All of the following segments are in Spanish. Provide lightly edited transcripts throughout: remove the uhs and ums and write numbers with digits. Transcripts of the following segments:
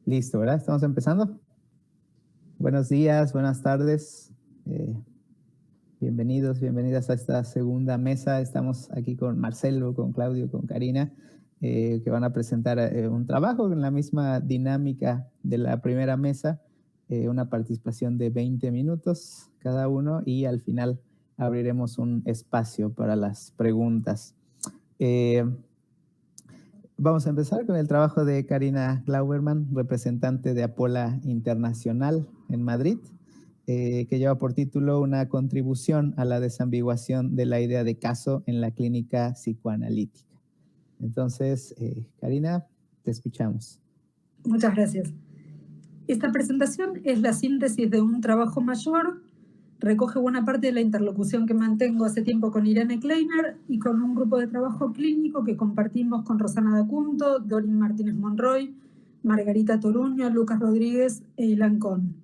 Listo, ¿verdad? ¿Estamos empezando? Buenos días, buenas tardes. Bienvenidos, bienvenidas a esta segunda mesa. Estamos aquí con Marcelo, con Claudio, con Karina, que van a presentar un trabajo en la misma dinámica de la primera mesa, una participación de 20 minutos cada uno y al final abriremos un espacio para las preguntas. Vamos a empezar con el trabajo de Karina Glauberman, representante de Apola Internacional en Madrid, que lleva por título Una contribución a la desambiguación de la idea de caso en la clínica psicoanalítica. Entonces, Karina, te escuchamos. Muchas gracias. Esta presentación es la síntesis de un trabajo mayor, recoge buena parte de la interlocución que mantengo hace tiempo con Irene Kleiner y con un grupo de trabajo clínico que compartimos con Rosana Dacunto, Dorin Martínez Monroy, Margarita Toruño, Lucas Rodríguez e Ilan Kohn.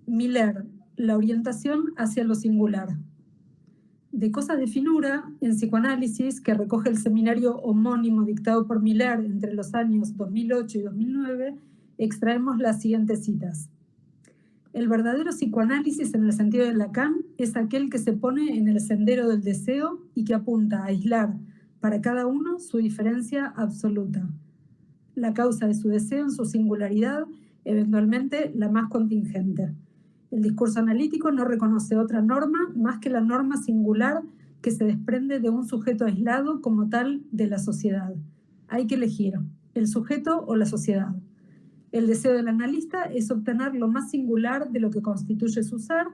Miller, la orientación hacia lo singular. De Cosas de Finura, en psicoanálisis, que recoge el seminario homónimo dictado por Miller entre los años 2008 y 2009, extraemos las siguientes citas. El verdadero psicoanálisis en el sentido de Lacan es aquel que se pone en el sendero del deseo y que apunta a aislar para cada uno su diferencia absoluta, la causa de su deseo en su singularidad, eventualmente la más contingente. El discurso analítico no reconoce otra norma más que la norma singular que se desprende de un sujeto aislado como tal de la sociedad. Hay que elegir el sujeto o la sociedad. El deseo del analista es obtener lo más singular de lo que constituye su ser,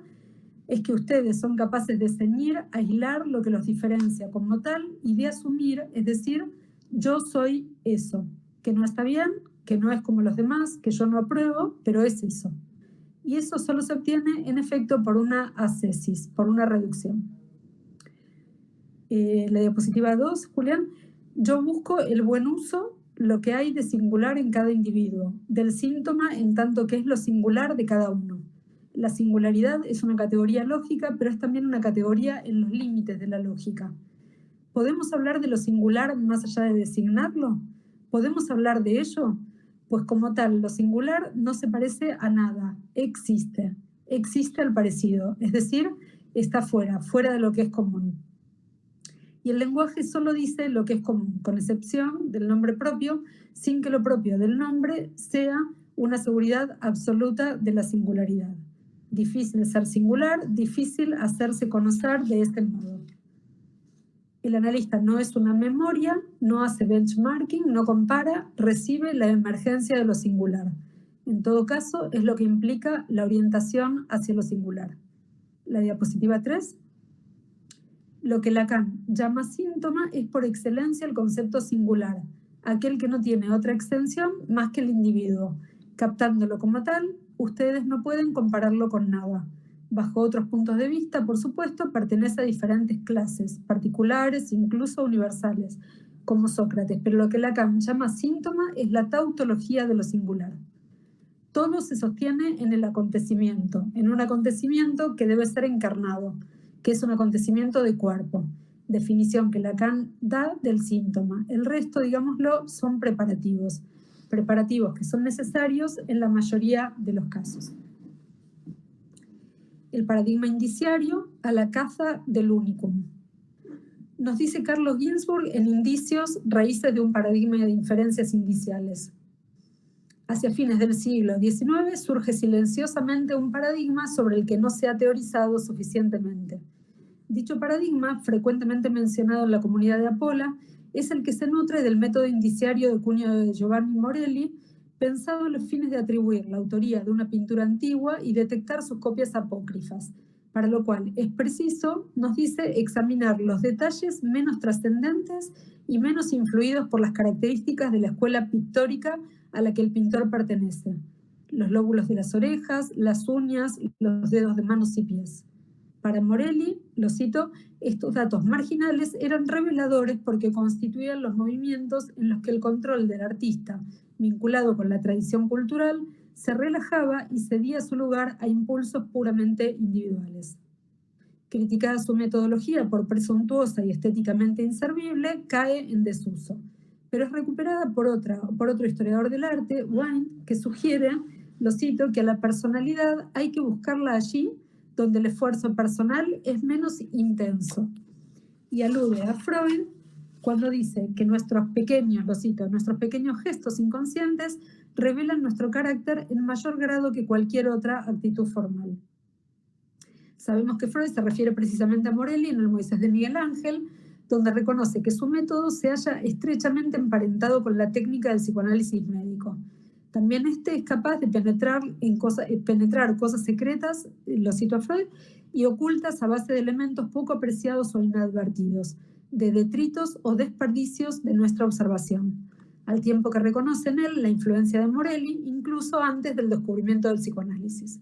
es que ustedes son capaces de ceñir, aislar lo que los diferencia como tal y de asumir, es decir, yo soy eso, que no está bien, que no es como los demás, que yo no apruebo, pero es eso. Y eso solo se obtiene, en efecto, por una ascesis, por una reducción. La diapositiva 2, Julián. Yo busco el buen uso, lo que hay de singular en cada individuo, del síntoma en tanto que es lo singular de cada uno. La singularidad es una categoría lógica, pero es también una categoría en los límites de la lógica. ¿Podemos hablar de lo singular más allá de designarlo? ¿Podemos hablar de ello? Pues como tal, lo singular no se parece a nada, existe al parecido, es decir, está fuera de lo que es común. Y el lenguaje solo dice lo que es común, con excepción del nombre propio, sin que lo propio del nombre sea una seguridad absoluta de la singularidad. Difícil ser singular, difícil hacerse conocer de este modo. El analista no es una memoria, no hace benchmarking, no compara, recibe la emergencia de lo singular. En todo caso, es lo que implica la orientación hacia lo singular. La diapositiva 3. Lo que Lacan llama síntoma es por excelencia el concepto singular, aquel que no tiene otra extensión más que el individuo. Captándolo como tal, ustedes no pueden compararlo con nada. Bajo otros puntos de vista, por supuesto, pertenece a diferentes clases, particulares, incluso universales, como Sócrates, pero lo que Lacan llama síntoma es la tautología de lo singular. Todo se sostiene en el acontecimiento, en un acontecimiento que debe ser encarnado, que es un acontecimiento de cuerpo, definición que Lacan da del síntoma. El resto, digámoslo, son preparativos que son necesarios en la mayoría de los casos. El paradigma indiciario a la caza del unicum. Nos dice Carlos Ginzburg en Indicios, raíces de un paradigma de inferencias indiciales. Hacia fines del siglo XIX surge silenciosamente un paradigma sobre el que no se ha teorizado suficientemente. Dicho paradigma, frecuentemente mencionado en la comunidad de Apola, es el que se nutre del método indiciario de cuño de Giovanni Morelli, pensado a los fines de atribuir la autoría de una pintura antigua y detectar sus copias apócrifas, para lo cual es preciso, nos dice, examinar los detalles menos trascendentes y menos influidos por las características de la escuela pictórica a la que el pintor pertenece: los lóbulos de las orejas, las uñas, los dedos de manos y pies. Para Morelli, lo cito, estos datos marginales eran reveladores porque constituían los movimientos en los que el control del artista, vinculado con la tradición cultural, se relajaba y cedía su lugar a impulsos puramente individuales. Criticada su metodología por presuntuosa y estéticamente inservible, cae en desuso. pero es recuperada por otro historiador del arte, Wine, que sugiere, lo cito, que a la personalidad hay que buscarla allí donde el esfuerzo personal es menos intenso. Y alude a Freud cuando dice que nuestros pequeños, lo cito, nuestros pequeños gestos inconscientes revelan nuestro carácter en mayor grado que cualquier otra actitud formal. Sabemos que Freud se refiere precisamente a Morelli en el Moisés de Miguel Ángel, donde reconoce que su método se halla estrechamente emparentado con la técnica del psicoanálisis médico. También este es capaz de penetrar cosas secretas, lo cito a Freud, y ocultas a base de elementos poco apreciados o inadvertidos, de detritos o desperdicios de nuestra observación, al tiempo que reconoce en él la influencia de Morelli, incluso antes del descubrimiento del psicoanálisis.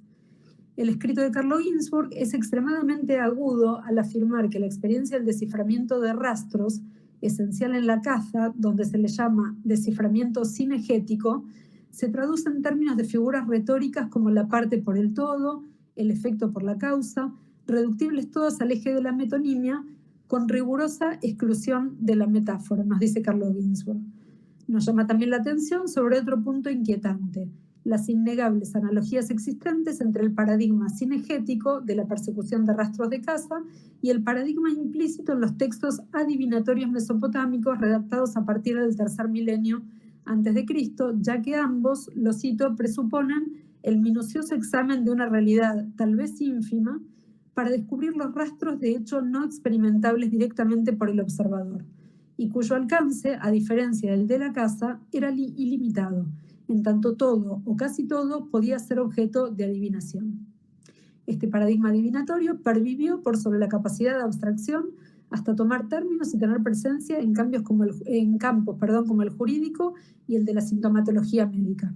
El escrito de Carlo Ginzburg es extremadamente agudo al afirmar que la experiencia del desciframiento de rastros, esencial en la caza, donde se le llama desciframiento cinegético, se traduce en términos de figuras retóricas como la parte por el todo, el efecto por la causa, reductibles todas al eje de la metonimia, con rigurosa exclusión de la metáfora, nos dice Carlo Ginzburg. Nos llama también la atención sobre otro punto inquietante: las innegables analogías existentes entre el paradigma cinegético de la persecución de rastros de caza y el paradigma implícito en los textos adivinatorios mesopotámicos redactados a partir del tercer milenio antes de Cristo, ya que ambos, lo cito, presuponen el minucioso examen de una realidad tal vez ínfima para descubrir los rastros de hecho no experimentables directamente por el observador, y cuyo alcance, a diferencia del de la caza, era ilimitado, en tanto todo o casi todo podía ser objeto de adivinación. Este paradigma adivinatorio pervivió por sobre la capacidad de abstracción hasta tomar términos y tener presencia en campos como el jurídico y el de la sintomatología médica.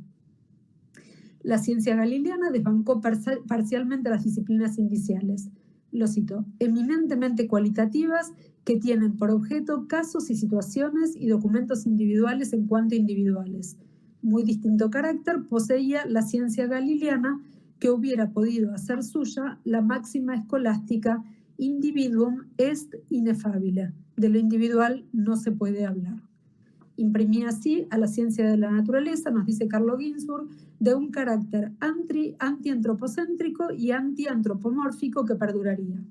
La ciencia galileana desbancó parcialmente las disciplinas indiciales, lo cito, eminentemente cualitativas que tienen por objeto casos y situaciones y documentos individuales en cuanto individuales. Muy distinto carácter poseía la ciencia galileana, que hubiera podido hacer suya la máxima escolástica individuum est ineffabile, de lo individual no se puede hablar. Imprimía así a la ciencia de la naturaleza, nos dice Carlo Ginzburg, de un carácter antiantropocéntrico y antiantropomórfico que perduraría.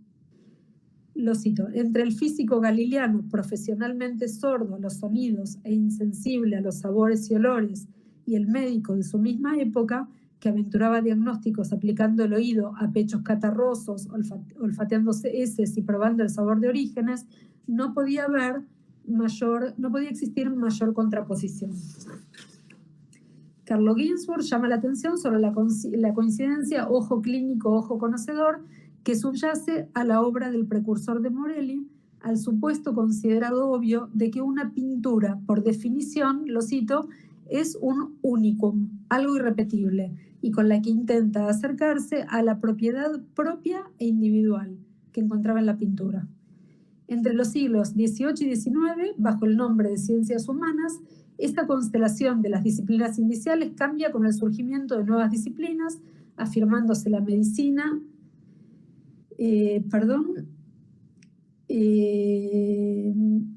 Lo cito, entre el físico galileano profesionalmente sordo a los sonidos e insensible a los sabores y olores, y el médico de su misma época, que aventuraba diagnósticos aplicando el oído a pechos catarrosos, olfateándose heces y probando el sabor de orígenes, no podía existir mayor contraposición. Carlo Ginzburg llama la atención sobre la coincidencia ojo clínico, ojo conocedor, que subyace a la obra del precursor de Morelli, al supuesto considerado obvio de que una pintura, por definición, lo cito, es un unicum, algo irrepetible, y con la que intenta acercarse a la propiedad propia e individual que encontraba en la pintura. Entre los siglos XVIII y XIX, bajo el nombre de ciencias humanas, esta constelación de las disciplinas indiciales cambia con el surgimiento de nuevas disciplinas, afirmándose la medicina,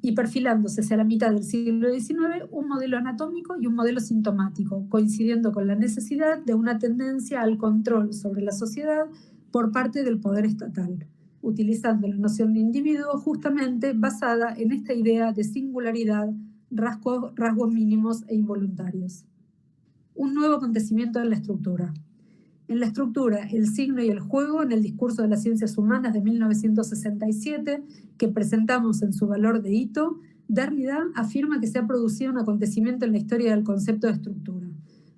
y perfilándose hacia la mitad del siglo XIX un modelo anatómico y un modelo sintomático, coincidiendo con la necesidad de una tendencia al control sobre la sociedad por parte del poder estatal, utilizando la noción de individuo justamente basada en esta idea de singularidad, rasgos mínimos e involuntarios. Un nuevo acontecimiento en la estructura. En la estructura, el signo y el juego, en el discurso de las ciencias humanas de 1967, que presentamos en su valor de hito, Derrida afirma que se ha producido un acontecimiento en la historia del concepto de estructura.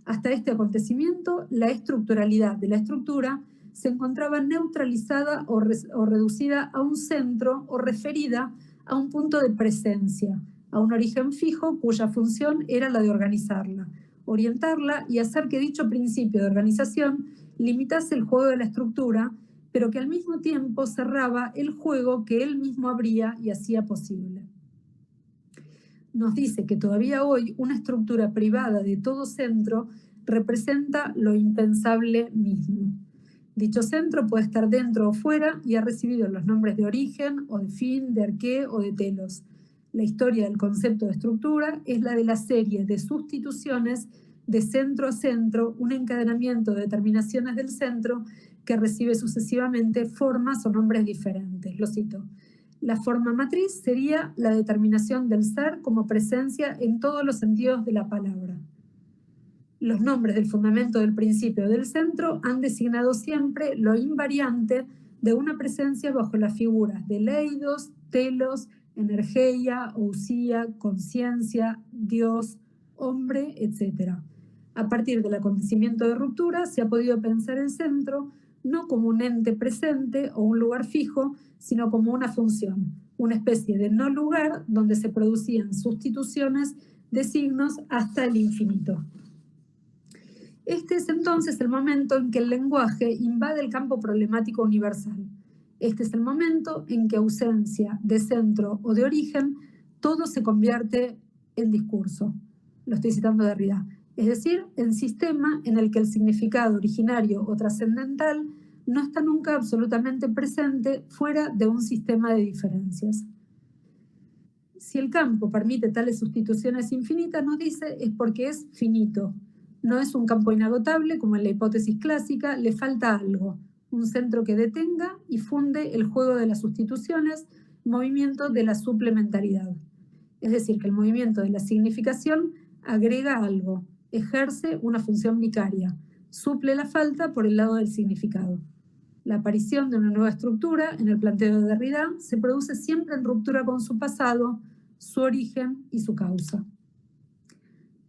Hasta este acontecimiento, la estructuralidad de la estructura se encontraba neutralizada o reducida a un centro o referida a un punto de presencia, a un origen fijo cuya función era la de organizarla, orientarla y hacer que dicho principio de organización limitase el juego de la estructura, pero que al mismo tiempo cerraba el juego que él mismo abría y hacía posible. Nos dice que todavía hoy una estructura privada de todo centro representa lo impensable mismo. Dicho centro puede estar dentro o fuera y ha recibido los nombres de origen o de fin, de arqué o de telos. La historia del concepto de estructura es la de la serie de sustituciones de centro a centro, un encadenamiento de determinaciones del centro que recibe sucesivamente formas o nombres diferentes. Lo cito. La forma matriz sería la determinación del ser como presencia en todos los sentidos de la palabra. Los nombres del fundamento del principio del centro han designado siempre lo invariante de una presencia bajo las figuras de leidos, telos, energía, ousia, conciencia, Dios, hombre, etc. A partir del acontecimiento de ruptura se ha podido pensar el centro no como un ente presente o un lugar fijo, sino como una función, una especie de no lugar donde se producían sustituciones de signos hasta el infinito. Este es entonces el momento en que el lenguaje invade el campo problemático universal. Este es el momento en que ausencia de centro o de origen, todo se convierte en discurso. Lo estoy citando de Derrida. Es decir, en sistema en el que el significado originario o trascendental no está nunca absolutamente presente fuera de un sistema de diferencias. Si el campo permite tales sustituciones infinitas, nos dice, es porque es finito. No es un campo inagotable, como en la hipótesis clásica, le falta algo, un centro que detenga y funde el juego de las sustituciones, movimiento de la suplementariedad. Es decir, que el movimiento de la significación agrega algo, ejerce una función vicaria, suple la falta por el lado del significado. La aparición de una nueva estructura en el planteo de Derrida se produce siempre en ruptura con su pasado, su origen y su causa.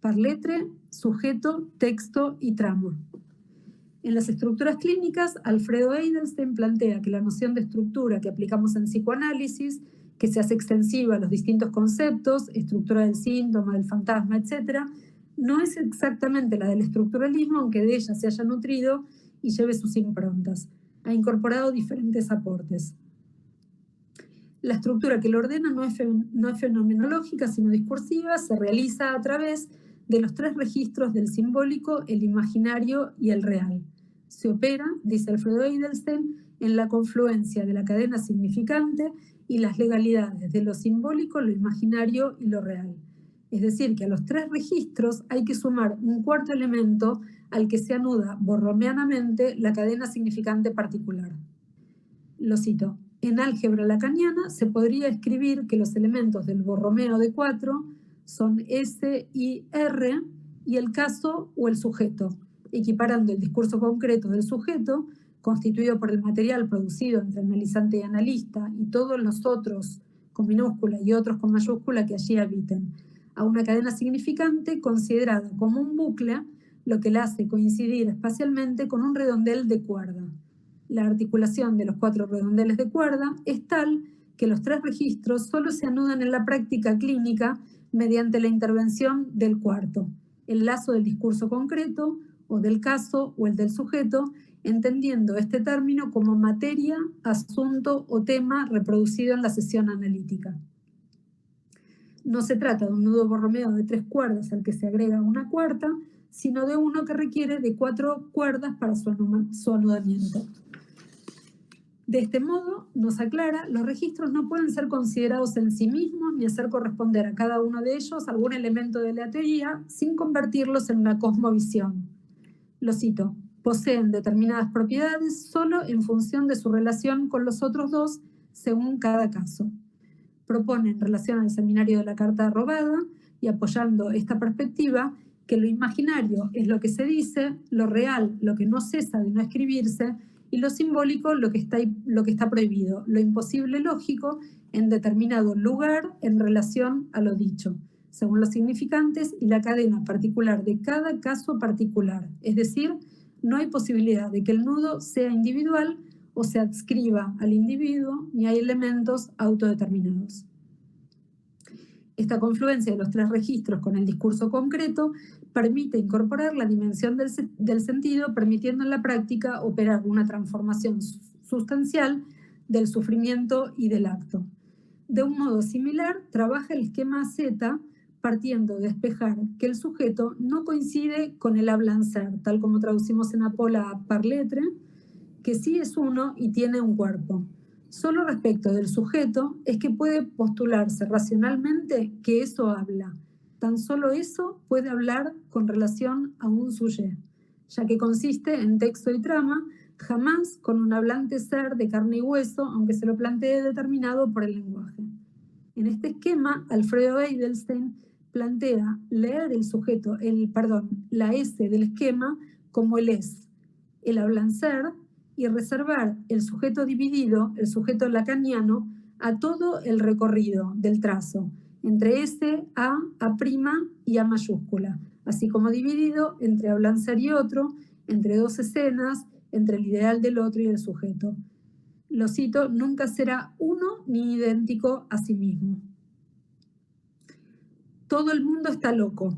Par lettre, sujeto, texto y trama. En las estructuras clínicas, Alfredo Eidelstein plantea que la noción de estructura que aplicamos en psicoanálisis, que se hace extensiva a los distintos conceptos, estructura del síntoma, del fantasma, etc., no es exactamente la del estructuralismo, aunque de ella se haya nutrido y lleve sus improntas. Ha incorporado diferentes aportes. La estructura que lo ordena no es fenomenológica, sino discursiva, se realiza a través de los tres registros del simbólico, el imaginario y el real. Se opera, dice Alfredo Eidelstein, en la confluencia de la cadena significante y las legalidades de lo simbólico, lo imaginario y lo real. Es decir, que a los tres registros hay que sumar un cuarto elemento al que se anuda borromeanamente la cadena significante particular. Lo cito. En álgebra lacaniana se podría escribir que los elementos del borromeo de 4 son S y R y el caso o el sujeto, equiparando el discurso concreto del sujeto, constituido por el material producido entre analizante y analista y todos los otros con minúscula y otros con mayúscula que allí habiten, a una cadena significante considerada como un bucle, lo que la hace coincidir espacialmente con un redondel de cuerda. La articulación de los 4 redondeles de cuerda es tal que los 3 registros solo se anudan en la práctica clínica mediante la intervención del cuarto, el lazo del discurso concreto o del caso o el del sujeto, entendiendo este término como materia, asunto o tema reproducido en la sesión analítica. No se trata de un nudo borromeo de 3 cuerdas al que se agrega una cuarta, sino de uno que requiere de 4 cuerdas para su anudamiento. De este modo, nos aclara, los registros no pueden ser considerados en sí mismos ni hacer corresponder a cada uno de ellos algún elemento de la teoría sin convertirlos en una cosmovisión. Lo cito, poseen determinadas propiedades solo en función de su relación con los otros dos según cada caso. Propone en relación al seminario de la carta robada y apoyando esta perspectiva que lo imaginario es lo que se dice, lo real lo que no cesa de no escribirse y lo simbólico lo que está prohibido, lo imposible lógico en determinado lugar en relación a lo dicho, según los significantes y la cadena particular de cada caso particular. Es decir, no hay posibilidad de que el nudo sea individual o se adscriba al individuo, ni hay elementos autodeterminados. Esta confluencia de los 3 registros con el discurso concreto permite incorporar la dimensión del sentido, permitiendo en la práctica operar una transformación sustancial del sufrimiento y del acto. De un modo similar, trabaja el esquema Z partiendo de despejar que el sujeto no coincide con el hablan ser, tal como traducimos en Apola par lettre, que sí es uno y tiene un cuerpo. Solo respecto del sujeto es que puede postularse racionalmente que eso habla. Tan solo eso puede hablar con relación a un sujet, ya que consiste en texto y trama, jamás con un hablante ser de carne y hueso, aunque se lo plantee determinado por el lenguaje. En este esquema, Alfredo Edelstein plantea leer el sujeto, la S del esquema como el es, el hablancer, y reservar el sujeto dividido, el sujeto lacaniano, a todo el recorrido del trazo, entre S, A y A mayúscula, así como dividido entre hablancer y otro, entre dos escenas, entre el ideal del otro y el sujeto. Lo cito, nunca será uno ni idéntico a sí mismo. Todo el mundo está loco.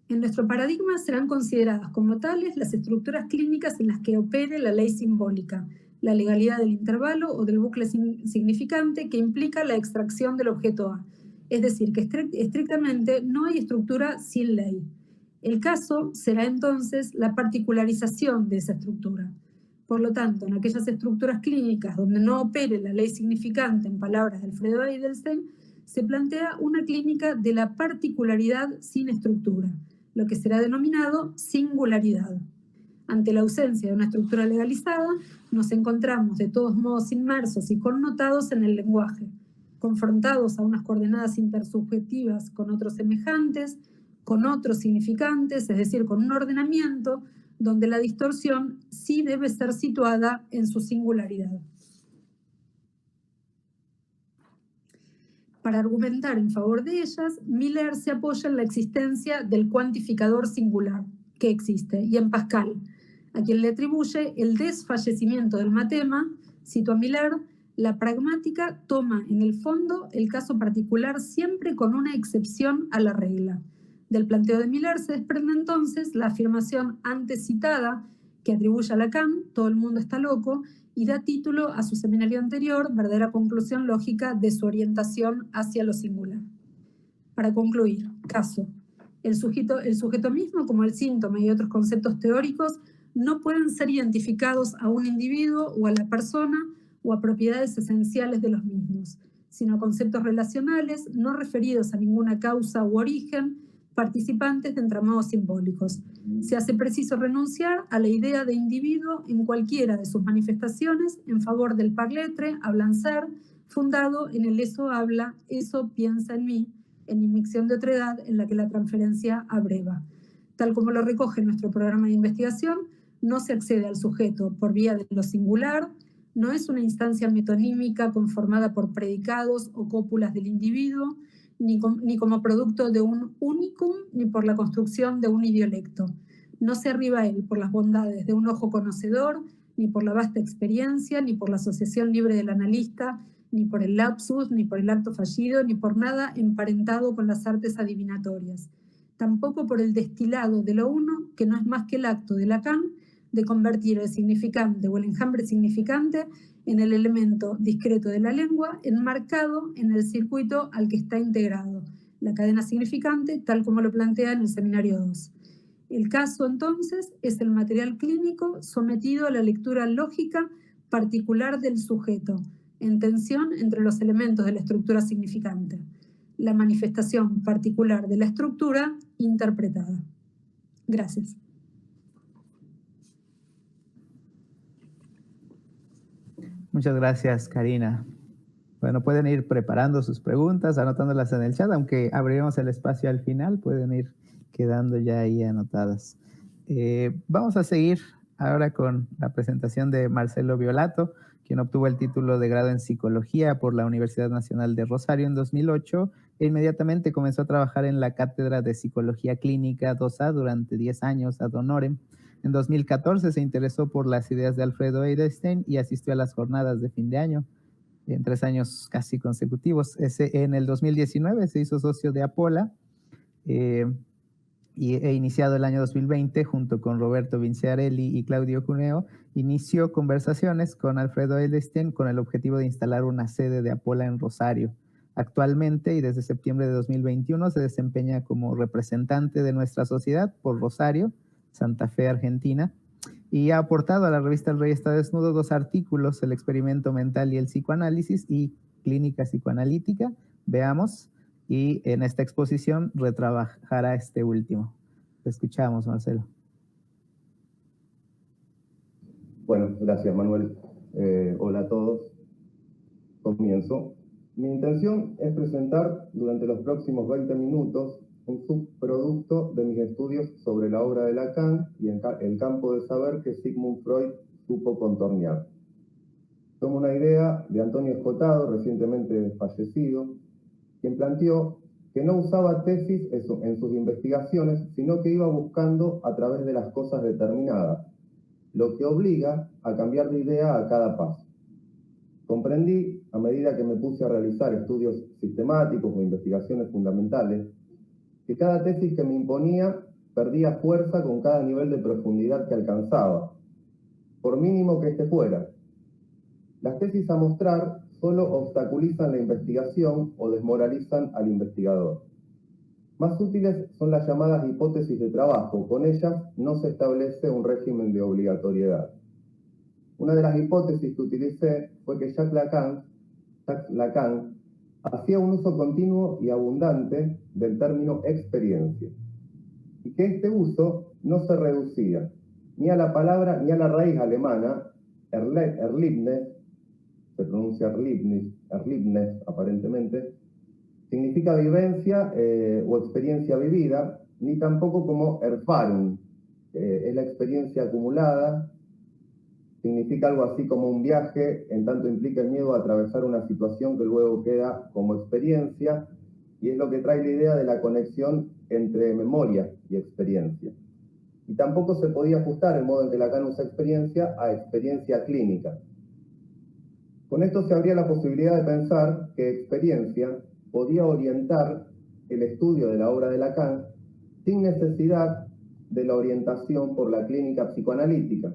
En nuestro paradigma serán consideradas como tales las estructuras clínicas en las que opere la ley simbólica, la legalidad del intervalo o del bucle significante que implica la extracción del objeto A. Es decir, que estrictamente no hay estructura sin ley. El caso será entonces la particularización de esa estructura. Por lo tanto, en aquellas estructuras clínicas donde no opere la ley significante, en palabras de Alfredo Edelstein, se plantea una clínica de la particularidad sin estructura, lo que será denominado singularidad. Ante la ausencia de una estructura legalizada, nos encontramos de todos modos inmersos y connotados en el lenguaje, confrontados a unas coordenadas intersubjetivas con otros semejantes, con otros significantes, es decir, con un ordenamiento donde la distorsión sí debe ser situada en su singularidad. Para argumentar en favor de ellas, Miller se apoya en la existencia del cuantificador singular que existe, y en Pascal, a quien le atribuye el desfallecimiento del matema. Cito a Miller: la pragmática toma en el fondo el caso particular siempre con una excepción a la regla. Del planteo de Miller se desprende entonces la afirmación antes citada que atribuye a Lacan, todo el mundo está loco, y da título a su seminario anterior, verdadera conclusión lógica de su orientación hacia lo singular. Para concluir, caso. El sujeto mismo, como el síntoma y otros conceptos teóricos, no pueden ser identificados a un individuo o a la persona o a propiedades esenciales de los mismos, sino a conceptos relacionales no referidos a ninguna causa u origen, participantes de entramados simbólicos. Se hace preciso renunciar a la idea de individuo en cualquiera de sus manifestaciones en favor del parletre, hablancer, fundado en el eso habla, eso piensa en mí, en inmixción de otredad en la que la transferencia abreva. Tal como lo recoge nuestro programa de investigación, no se accede al sujeto por vía de lo singular, no es una instancia metonímica conformada por predicados o cópulas del individuo, ni como producto de un unicum, ni por la construcción de un idiolecto. No se arriba a él por las bondades de un ojo conocedor, ni por la vasta experiencia, ni por la asociación libre del analista, ni por el lapsus, ni por el acto fallido, ni por nada emparentado con las artes adivinatorias. Tampoco por el destilado de lo uno, que no es más que el acto de Lacan de convertir el significante o el enjambre significante en el elemento discreto de la lengua, enmarcado en el circuito al que está integrado, la cadena significante, tal como lo plantea en el seminario 2. El caso, entonces, es el material clínico sometido a la lectura lógica particular del sujeto, en tensión entre los elementos de la estructura significante, la manifestación particular de la estructura interpretada. Gracias. Muchas gracias, Karina. Bueno, pueden ir preparando sus preguntas, anotándolas en el chat, aunque abriremos el espacio al final, pueden ir quedando ya ahí anotadas. Vamos a seguir ahora con la presentación de Marcelo Violato, quien obtuvo el título de grado en Psicología por la Universidad Nacional de Rosario en 2008 e inmediatamente comenzó a trabajar en la Cátedra de Psicología Clínica 2A durante 10 años ad honorem. En 2014 se interesó por las ideas de Alfredo Edelstein y asistió a las jornadas de fin de año en 3 años casi consecutivos. En el 2019 se hizo socio de Apola e iniciado el año 2020 junto con Roberto Vinciarelli y Claudio Cuneo, inició conversaciones con Alfredo Edelstein con el objetivo de instalar una sede de Apola en Rosario. Actualmente y desde septiembre de 2021 se desempeña como representante de nuestra sociedad por Rosario, Santa Fe, Argentina. y ha aportado a la revista El Rey está desnudo 2 artículos, El experimento mental y el psicoanálisis y Clínica psicoanalítica. Veamos, y en esta exposición retrabajará este último. Te escuchamos, Marcelo. Bueno, gracias, Manuel. Hola a todos. Comienzo. Mi intención es presentar durante los próximos 20 minutos un subproducto de mis estudios sobre la obra de Lacan y el campo de saber que Sigmund Freud supo contornear. Tomo una idea de Antonio Escotado, recientemente fallecido, quien planteó que no usaba tesis en sus investigaciones, sino que iba buscando a través de las cosas determinadas, lo que obliga a cambiar de idea a cada paso. Comprendí, a medida que me puse a realizar estudios sistemáticos o investigaciones fundamentales, que cada tesis que me imponía perdía fuerza con cada nivel de profundidad que alcanzaba, por mínimo que éste fuera. Las tesis a mostrar solo obstaculizan la investigación o desmoralizan al investigador. Más útiles son las llamadas hipótesis de trabajo. Con ellas no se establece un régimen de obligatoriedad. Una de las hipótesis que utilicé fue que Jacques Lacan hacía un uso continuo y abundante del término experiencia, y que este uso no se reducía ni a la palabra ni a la raíz alemana, Erlebnis, se pronuncia Erlebnis aparentemente, significa vivencia o experiencia vivida, ni tampoco como Erfahrung, es la experiencia acumulada. Significa algo así como un viaje, en tanto implica el miedo a atravesar una situación que luego queda como experiencia, y es lo que trae la idea de la conexión entre memoria y experiencia. Y tampoco se podía ajustar el modo en que Lacan usa experiencia a experiencia clínica. Con esto se abría la posibilidad de pensar que experiencia podía orientar el estudio de la obra de Lacan sin necesidad de la orientación por la clínica psicoanalítica.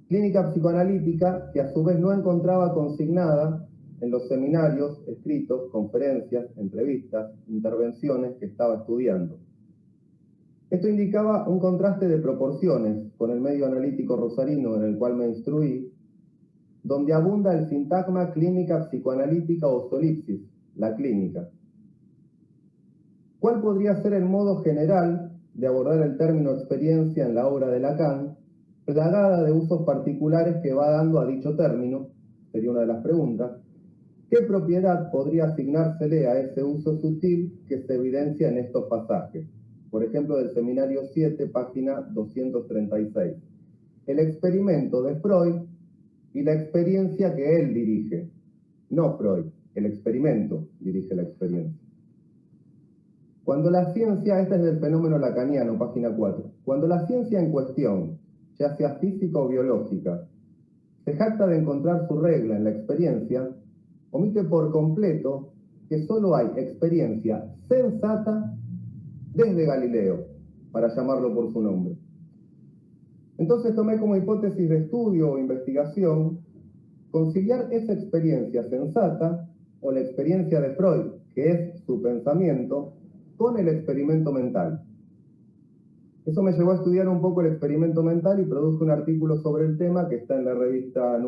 Clínica psicoanalítica que a su vez no encontraba consignada en los seminarios, escritos, conferencias, entrevistas, intervenciones que estaba estudiando. Esto indicaba un contraste de proporciones con el medio analítico rosarino en el cual me instruí, donde abunda el sintagma clínica psicoanalítica o solipsis, la clínica. ¿Cuál podría ser el modo general de abordar el término experiencia en la obra de Lacan, plagada de usos particulares que va dando a dicho término? Sería una de las preguntas. ¿Qué propiedad podría asignársele a ese uso sutil que se evidencia en estos pasajes? Por ejemplo, del seminario 7, página 236. El experimento de Freud y la experiencia que él dirige. No Freud, el experimento dirige la experiencia. Cuando la ciencia, este es del fenómeno lacaniano, página 4, cuando la ciencia en cuestión, ya sea física o biológica, se jacta de encontrar su regla en la experiencia, omite por completo que solo hay experiencia sensata desde Galileo, para llamarlo por su nombre. Entonces tomé como hipótesis de estudio o investigación conciliar esa experiencia sensata o la experiencia de Freud, que es su pensamiento, con el experimento mental. Eso me llevó a estudiar un poco el experimento mental y produje un artículo sobre el tema que está en la revista en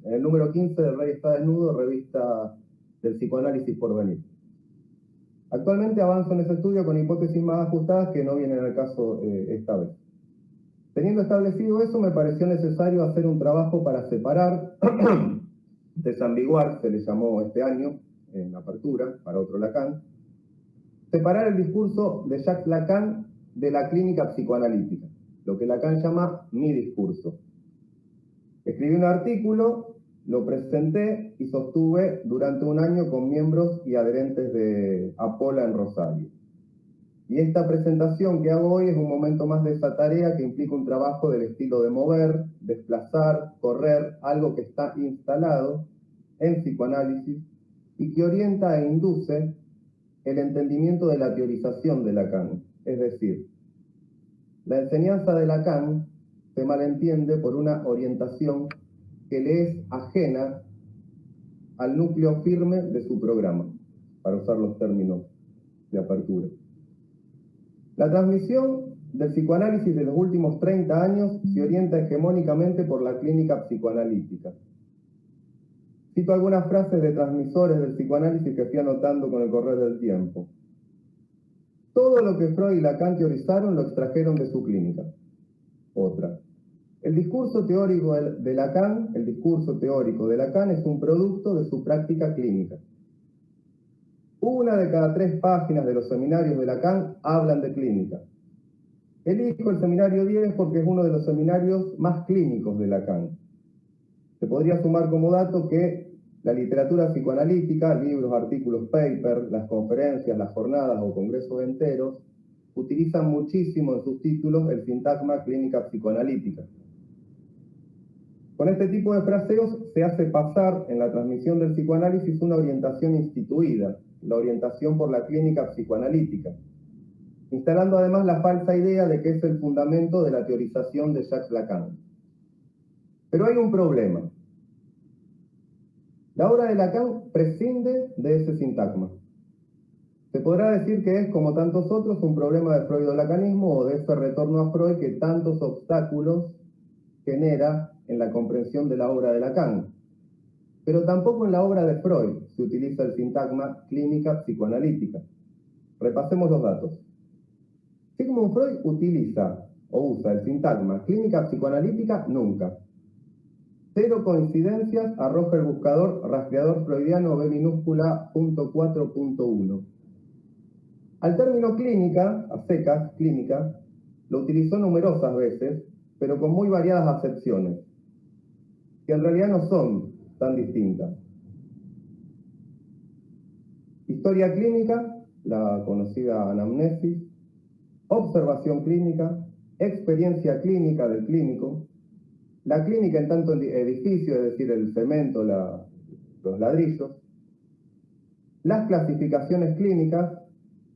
el número 15 del Rey está desnudo, revista del psicoanálisis por venir. Actualmente avanzo en ese estudio con hipótesis más ajustadas que no vienen al caso esta vez. Teniendo establecido eso, me pareció necesario hacer un trabajo para separar, desambiguar, se le llamó este año, en apertura, para otro Lacan, separar el discurso de Jacques Lacan de la clínica psicoanalítica, lo que Lacan llama mi discurso. Escribí un artículo, lo presenté y sostuve durante un año con miembros y adherentes de Apola en Rosario. Y esta presentación que hago hoy es un momento más de esa tarea que implica un trabajo del estilo de mover, desplazar, correr, algo que está instalado en psicoanálisis y que orienta e induce el entendimiento de la teorización de Lacan. Es decir, la enseñanza de Lacan se malentiende por una orientación que le es ajena al núcleo firme de su programa, para usar los términos de apertura. La transmisión del psicoanálisis de los últimos 30 años se orienta hegemónicamente por la clínica psicoanalítica. Cito algunas frases de transmisores del psicoanálisis que fui anotando con el correr del tiempo. Todo lo que Freud y Lacan teorizaron lo extrajeron de su clínica. Otra. El discurso teórico de Lacan es un producto de su práctica clínica. Una de cada 3 páginas de los seminarios de Lacan hablan de clínica. Elijo el seminario 10 porque es uno de los seminarios más clínicos de Lacan. Se podría sumar como dato que la literatura psicoanalítica, libros, artículos, papers, las conferencias, las jornadas o congresos enteros, utilizan muchísimo en sus títulos el sintagma clínica psicoanalítica. Con este tipo de fraseos se hace pasar en la transmisión del psicoanálisis una orientación instituida, la orientación por la clínica psicoanalítica, instalando además la falsa idea de que es el fundamento de la teorización de Jacques Lacan. Pero hay un problema. La obra de Lacan prescinde de ese sintagma. Se podrá decir que es, como tantos otros, un problema de freudo-lacanismo o de ese retorno a Freud que tantos obstáculos genera en la comprensión de la obra de Lacan. Pero tampoco en la obra de Freud se utiliza el sintagma clínica psicoanalítica. Repasemos los datos. Sigmund Freud usa el sintagma clínica psicoanalítica nunca. 0 coincidencias arroja el buscador rastreador freudiano B minúscula .4.1. Al término clínica, a secas, clínica, lo utilizó numerosas veces, pero con muy variadas acepciones, que en realidad no son tan distintas. Historia clínica, la conocida anamnesis, observación clínica, experiencia clínica del clínico, la clínica en tanto edificio, es decir, el cemento, los ladrillos, las clasificaciones clínicas,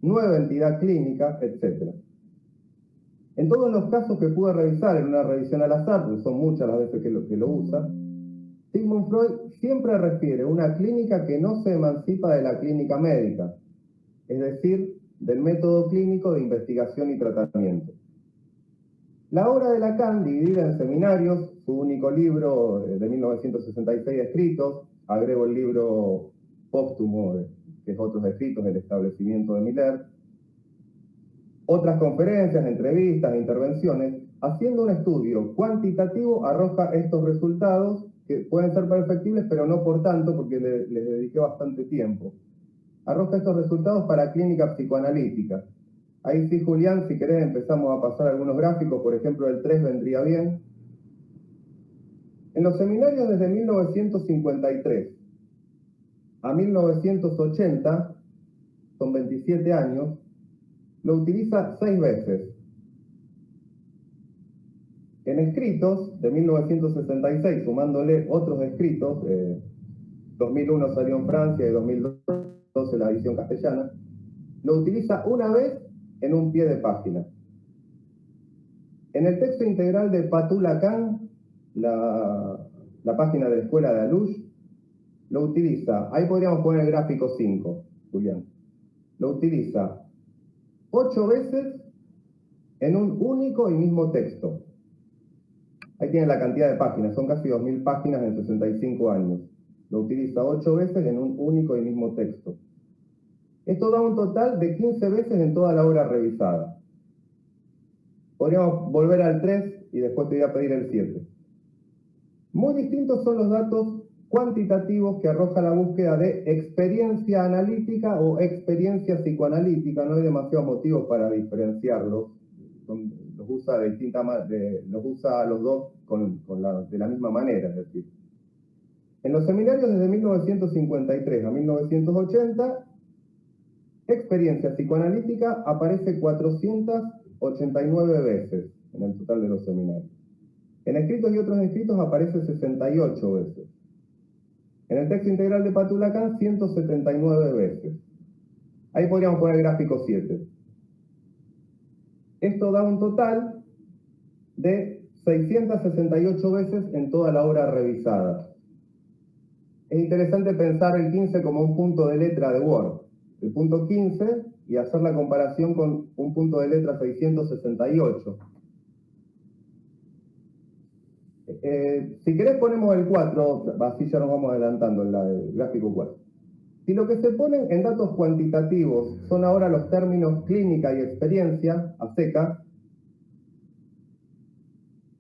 nueva entidad clínica, etc. En todos los casos que pude revisar en una revisión al azar, porque son muchas las veces que lo usa, Sigmund Freud siempre refiere a una clínica que no se emancipa de la clínica médica, es decir, del método clínico de investigación y tratamiento. La obra de Lacan, dividida en seminarios, su único libro de 1966 escritos, agrego el libro póstumo, que es Otros escritos del establecimiento de Miller, otras conferencias, entrevistas, intervenciones, haciendo un estudio cuantitativo arroja estos resultados que pueden ser perfectibles, pero no por tanto, porque les dediqué bastante tiempo. Arroja estos resultados para clínica psicoanalítica. Ahí sí, Julián, si querés empezamos a pasar algunos gráficos, por ejemplo el 3 vendría bien. En los seminarios desde 1953 a 1980, son 27 años, lo utiliza 6 veces. En escritos, de 1966, sumándole otros escritos, 2001 salió en Francia y 2012 la edición castellana, lo utiliza una vez en un pie de página. En el texto integral de Patou Lacan, la página de la Escuela de Alush, lo utiliza, ahí podríamos poner el gráfico 5, Julián, lo utiliza 8 veces en un único y mismo texto. Ahí tienen la cantidad de páginas, son casi 2000 páginas en 65 años. Lo utiliza 8 veces en un único y mismo texto. Esto da un total de 15 veces en toda la obra revisada. Podríamos volver al 3 y después te voy a pedir el 7. Muy distintos son los datos cuantitativos que arroja la búsqueda de experiencia analítica o experiencia psicoanalítica. No hay demasiados motivos para diferenciarlos. Los usa los dos de la misma manera, es decir. En los seminarios desde 1953 a 1980, experiencia psicoanalítica aparece 489 veces en el total de los seminarios. En escritos y otros escritos aparece 68 veces. En el texto integral de Patou Lacan, 179 veces. Ahí podríamos poner el gráfico 7. Esto da un total de 668 veces en toda la obra revisada. Es interesante pensar el 15 como un punto de letra de Word. el punto 15 y hacer la comparación con un punto de letra 668. Si querés ponemos el 4, así ya nos vamos adelantando en el gráfico 4. Si lo que se ponen en datos cuantitativos son ahora los términos clínica y experiencia, a seca,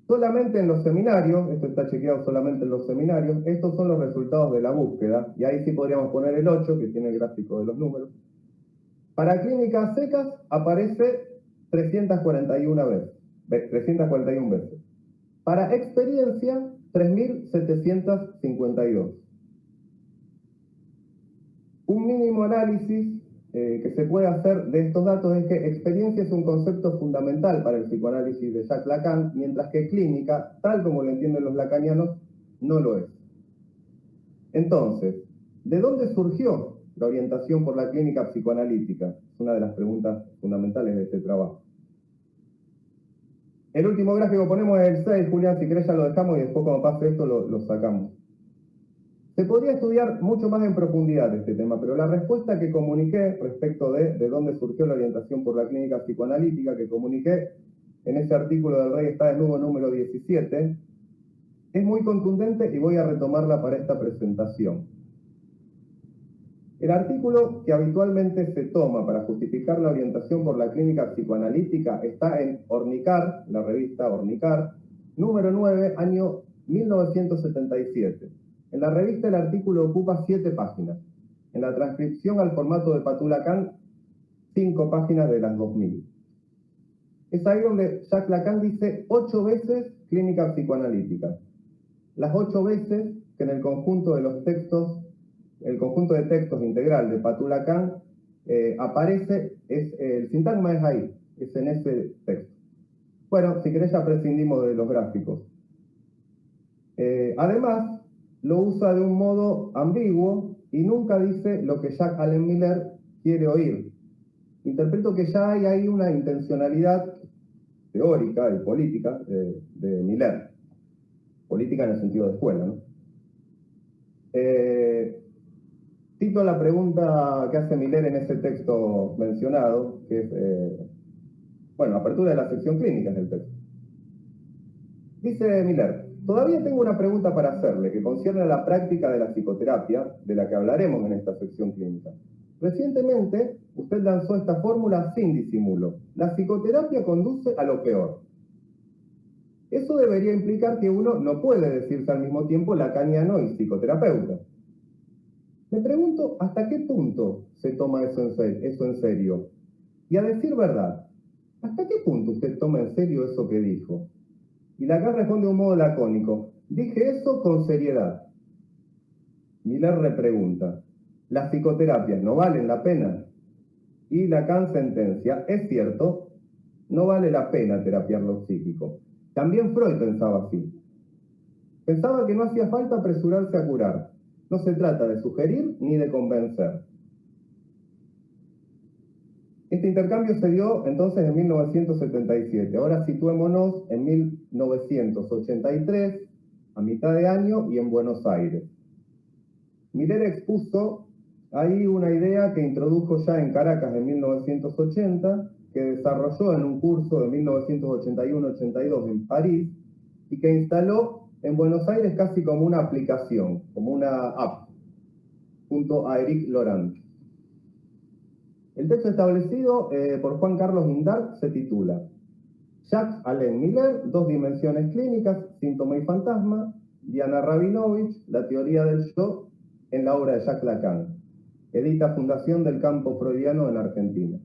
solamente en los seminarios, esto está chequeado solamente en los seminarios, estos son los resultados de la búsqueda, y ahí sí podríamos poner el 8, que tiene el gráfico de los números. Para clínicas secas aparece 341 veces. Para experiencia, 3.752. Un mínimo análisis que se puede hacer de estos datos es que experiencia es un concepto fundamental para el psicoanálisis de Jacques Lacan, mientras que clínica, tal como lo entienden los lacanianos, no lo es. Entonces, ¿de dónde surgió la orientación por la clínica psicoanalítica? Es una de las preguntas fundamentales de este trabajo. El último gráfico ponemos el 6, Julián, si querés ya lo dejamos y después cuando pase esto lo sacamos. Se podría estudiar mucho más en profundidad este tema, pero la respuesta que comuniqué respecto de dónde surgió la orientación por la clínica psicoanalítica, que comuniqué en ese artículo del Rey está desnudo número 17, es muy contundente y voy a retomarla para esta presentación. El artículo que habitualmente se toma para justificar la orientación por la clínica psicoanalítica está en Ornicar, la revista Ornicar, número 9, año 1977. En la revista el artículo ocupa 7 páginas. En la transcripción al formato de Patou Lacan, 5 páginas de las 2000. Es ahí donde Jacques Lacan dice 8 veces clínica psicoanalítica. Las 8 veces que en el conjunto de los textos, el conjunto de textos integral de Patou Lacan aparece, el sintagma es ahí, es en ese texto. Bueno, si querés ya prescindimos de los gráficos. Además, lo usa de un modo ambiguo y nunca dice lo que Jacques Allen Miller quiere oír. Interpreto que ya hay ahí una intencionalidad teórica y política de Miller. Política en el sentido de escuela, ¿no? Cito la pregunta que hace Miller en ese texto mencionado, que es, apertura de la sección clínica del texto. Dice Miller: todavía tengo una pregunta para hacerle que concierne a la práctica de la psicoterapia, de la que hablaremos en esta sección clínica. Recientemente, usted lanzó esta fórmula sin disimulo. La psicoterapia conduce a lo peor. Eso debería implicar que uno no puede decirse al mismo tiempo lacaniano y psicoterapeuta. Me pregunto hasta qué punto se toma eso en serio. Y a decir verdad, ¿hasta qué punto usted toma en serio eso que dijo? Y Lacan responde de un modo lacónico: dije eso con seriedad. Miller repregunta: ¿las psicoterapias no valen la pena? Y Lacan sentencia: es cierto, no vale la pena terapiar lo psíquico. También Freud pensaba así. Pensaba que no hacía falta apresurarse a curar. No se trata de sugerir ni de convencer. Este intercambio se dio entonces en 1977. Ahora situémonos en 1983, a mitad de año, y en Buenos Aires. Miller expuso ahí una idea que introdujo ya en Caracas en 1980, que desarrolló en un curso de 1981-82 en París, y que instaló en Buenos Aires casi como una aplicación, como una app, junto a Éric Laurent. El texto establecido por Juan Carlos Guindart se titula Jacques Alain Miller, dos dimensiones clínicas, síntoma y fantasma, Diana Rabinovich, la teoría del yo, en la obra de Jacques Lacan. Edita Fundación del Campo Freudiano en Argentina.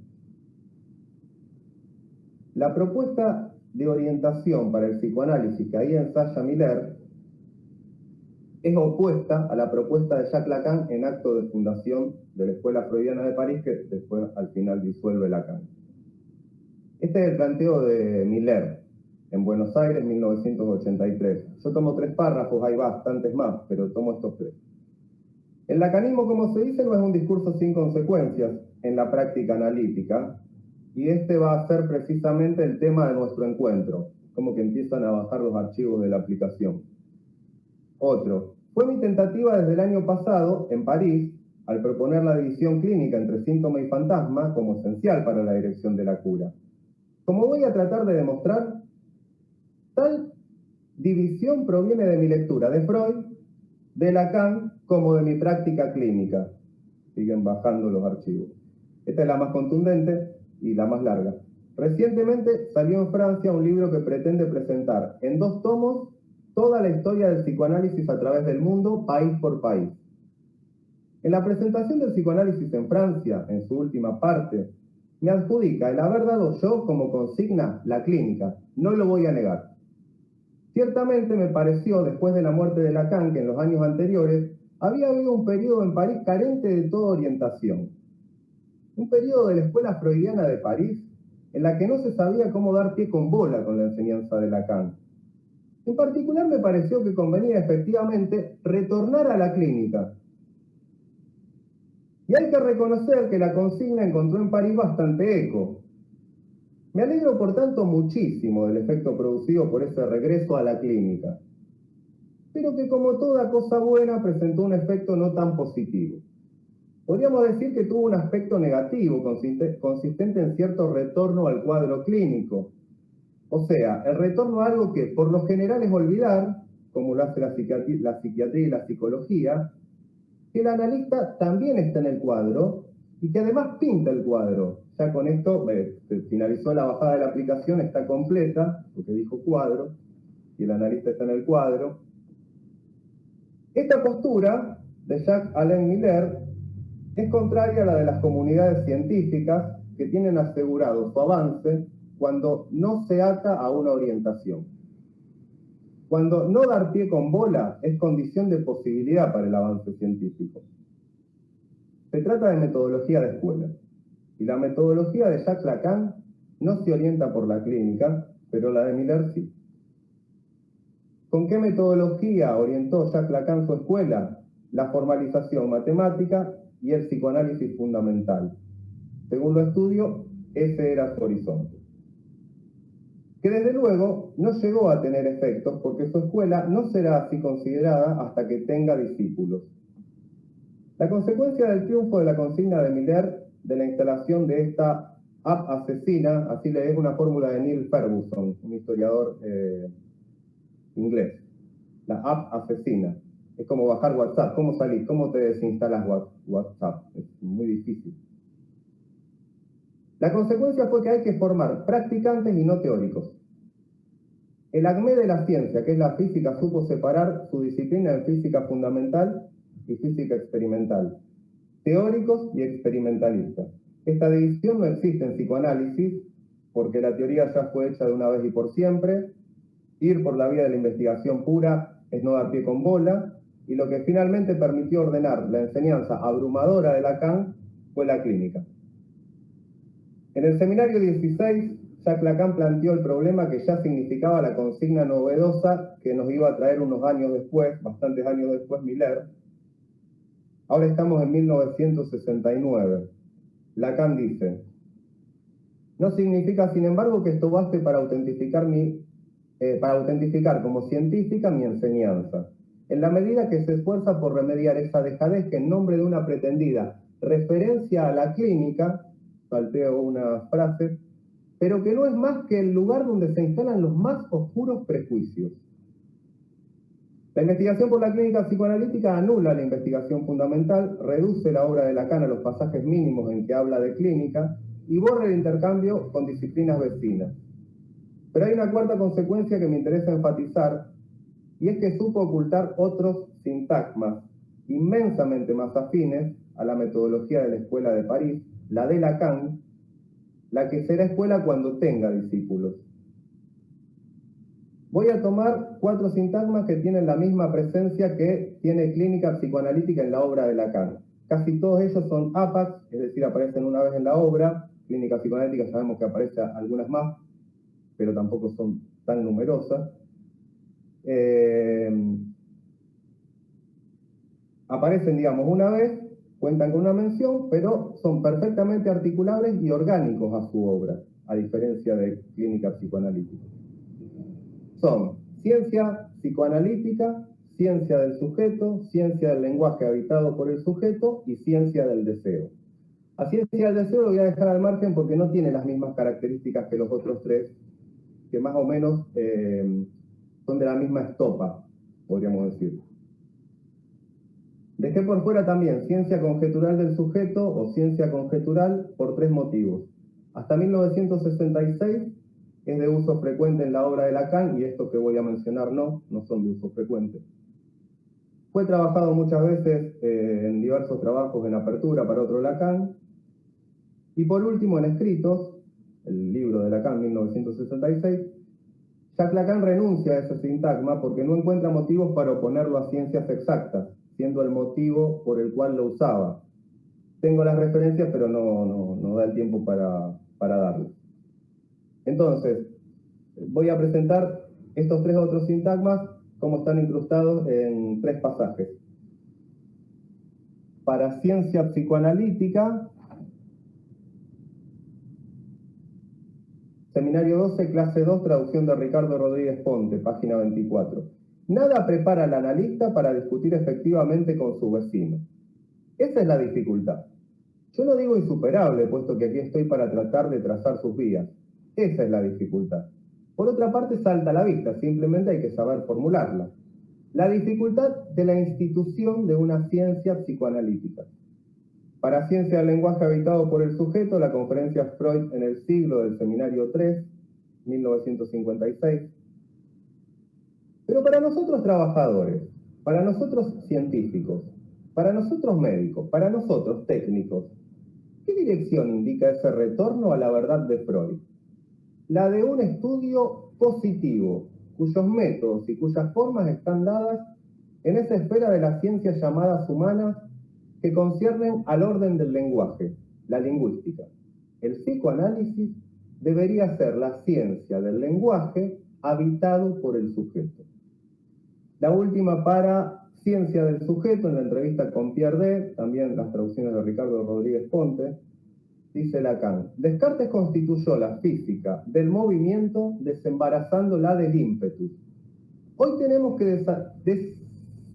La propuesta de orientación para el psicoanálisis que ahí ensaya Miller es opuesta a la propuesta de Jacques Lacan en acto de fundación de la Escuela Freudiana de París, que después al final disuelve Lacan. Este es el planteo de Miller en Buenos Aires, 1983. Yo tomo 3 párrafos, hay bastantes más, pero tomo estos 3. El lacanismo, como se dice, no es un discurso sin consecuencias en la práctica analítica, y este va a ser precisamente el tema de nuestro encuentro, como que empiezan a bajar los archivos de la aplicación. Otro: fue mi tentativa desde el año pasado, en París, al proponer la división clínica entre síntoma y fantasma como esencial para la dirección de la cura. Como voy a tratar de demostrar, tal división proviene de mi lectura de Freud, de Lacan, como de mi práctica clínica. Siguen bajando los archivos. Esta es la más contundente y la más larga. Recientemente salió en Francia un libro que pretende presentar en 2 tomos toda la historia del psicoanálisis a través del mundo, país por país. En la presentación del psicoanálisis en Francia, en su última parte, me adjudica el haber dado yo como consigna la clínica, no lo voy a negar. Ciertamente me pareció, después de la muerte de Lacan, que en los años anteriores había habido un periodo en París carente de toda orientación. Un periodo de la escuela freudiana de París, en la que no se sabía cómo dar pie con bola con la enseñanza de Lacan. En particular me pareció que convenía efectivamente retornar a la clínica. Y hay que reconocer que la consigna encontró en París bastante eco. Me alegro por tanto muchísimo del efecto producido por ese regreso a la clínica, pero que como toda cosa buena presentó un efecto no tan positivo. Podríamos decir que tuvo un aspecto negativo, consistente en cierto retorno al cuadro clínico. O sea, el retorno a algo que por lo general es olvidar, como lo hace la psiquiatría y la psicología, que el analista también está en el cuadro y que además pinta el cuadro. Ya con esto se finalizó la bajada de la aplicación, está completa, porque dijo cuadro, y el analista está en el cuadro. Esta postura de Jacques-Alain Miller es contraria a la de las comunidades científicas que tienen asegurado su avance cuando no se ata a una orientación. Cuando no dar pie con bola es condición de posibilidad para el avance científico. Se trata de metodología de escuela. Y la metodología de Jacques Lacan no se orienta por la clínica, pero la de Miller sí. ¿Con qué metodología orientó Jacques Lacan su escuela? La formalización matemática y el psicoanálisis fundamental. Según lo estudio, ese era su horizonte. Que desde luego no llegó a tener efectos porque su escuela no será así considerada hasta que tenga discípulos. La consecuencia del triunfo de la consigna de Miller, de la instalación de esta app asesina, así le es una fórmula de Neil Ferguson, un historiador inglés. La app asesina. Es como bajar WhatsApp. ¿Cómo salís? ¿Cómo te desinstalas WhatsApp? Es muy difícil. La consecuencia fue que hay que formar practicantes y no teóricos. El acmé de la ciencia, que es la física, supo separar su disciplina en física fundamental y física experimental, teóricos y experimentalistas. Esta división no existe en psicoanálisis, porque la teoría ya fue hecha de una vez y por siempre. Ir por la vía de la investigación pura es no dar pie con bola, y lo que finalmente permitió ordenar la enseñanza abrumadora de Lacan fue la clínica. En el seminario 16, Jacques Lacan planteó el problema que ya significaba la consigna novedosa que nos iba a traer unos años después, bastantes años después, Miller. Ahora estamos en 1969. Lacan dice: no significa, sin embargo, que esto baste para autentificar como científica mi enseñanza. En la medida que se esfuerza por remediar esa dejadez que en nombre de una pretendida referencia a la clínica, salteo unas frases, pero que no es más que el lugar donde se instalan los más oscuros prejuicios. La investigación por la clínica psicoanalítica anula la investigación fundamental, reduce la obra de Lacan a los pasajes mínimos en que habla de clínica y borra el intercambio con disciplinas vecinas. Pero hay una cuarta consecuencia que me interesa enfatizar, y es que supo ocultar otros sintagmas inmensamente más afines a la metodología de la Escuela de París, la de Lacan, la que será escuela cuando tenga discípulos. Voy a tomar 4 sintagmas que tienen la misma presencia que tiene clínica psicoanalítica en la obra de Lacan. Casi todos ellos son APACs, es decir, aparecen una vez en la obra. Clínica psicoanalítica sabemos que aparece algunas más, pero tampoco son tan numerosas. Aparecen, digamos, una vez, cuentan con una mención, pero son perfectamente articulables y orgánicos a su obra, a diferencia de clínica psicoanalítica. Son ciencia psicoanalítica, ciencia del sujeto, ciencia del lenguaje habitado por el sujeto y ciencia del deseo. A ciencia del deseo lo voy a dejar al margen porque no tiene las mismas características que los otros tres, que más o menos son de la misma estopa, podríamos decir. Dejé por fuera también ciencia conjetural del sujeto o ciencia conjetural por tres motivos. Hasta 1966 es de uso frecuente en la obra de Lacan, y esto que voy a mencionar no son de uso frecuente. Fue trabajado muchas veces en diversos trabajos en apertura para otro Lacan. Y por último, en escritos, el libro de Lacan, 1966, Jacques Lacan renuncia a ese sintagma porque no encuentra motivos para oponerlo a ciencias exactas, siendo el motivo por el cual lo usaba. Tengo las referencias, pero no da el tiempo para darlas. Entonces, voy a presentar estos tres otros sintagmas como están incrustados en tres pasajes. Para ciencia psicoanalítica, Seminario 12, clase 2, traducción de Ricardo Rodríguez Ponte, página 24. Nada prepara al analista para discutir efectivamente con su vecino. Esa es la dificultad. Yo no digo insuperable, puesto que aquí estoy para tratar de trazar sus vías. Esa es la dificultad. Por otra parte, salta a la vista, simplemente hay que saber formularla. La dificultad de la institución de una ciencia psicoanalítica. Para ciencia del lenguaje habitado por el sujeto, la conferencia Freud en el siglo del Seminario 3, 1956. Pero para nosotros trabajadores, para nosotros científicos, para nosotros médicos, para nosotros técnicos, ¿qué dirección indica ese retorno a la verdad de Freud? La de un estudio positivo, cuyos métodos y cuyas formas están dadas en esa esfera de las ciencias llamadas humanas que conciernen al orden del lenguaje, la lingüística. El psicoanálisis debería ser la ciencia del lenguaje habitado por el sujeto. La última para ciencia del sujeto, en la entrevista con Pierre D., también las traducciones de Ricardo Rodríguez Ponte, dice Lacan: Descartes constituyó la física del movimiento desembarazándola del ímpetu. Hoy tenemos que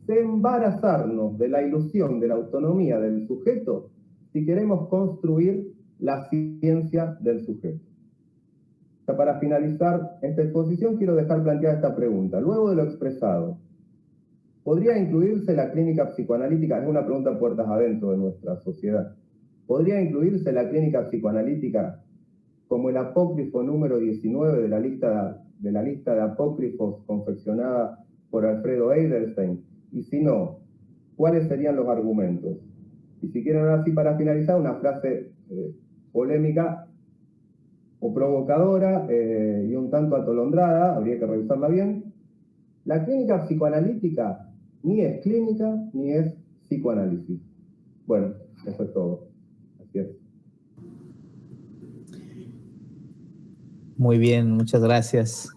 desembarazarnos de la ilusión de la autonomía del sujeto si queremos construir la ciencia del sujeto. Para finalizar esta exposición quiero dejar planteada esta pregunta. Luego de lo expresado, ¿podría incluirse la clínica psicoanalítica? Es una pregunta puertas adentro de nuestra sociedad. ¿Podría incluirse la clínica psicoanalítica como el apócrifo número 19 de la lista de apócrifos confeccionada por Alfredo Eidelstein? Y si no, ¿cuáles serían los argumentos? Y si quieren ahora sí para finalizar, una frase polémica o provocadora y un tanto atolondrada, habría que revisarla bien. La clínica psicoanalítica ni es clínica ni es psicoanálisis. Bueno, eso es todo. Así es. Muy bien, muchas gracias.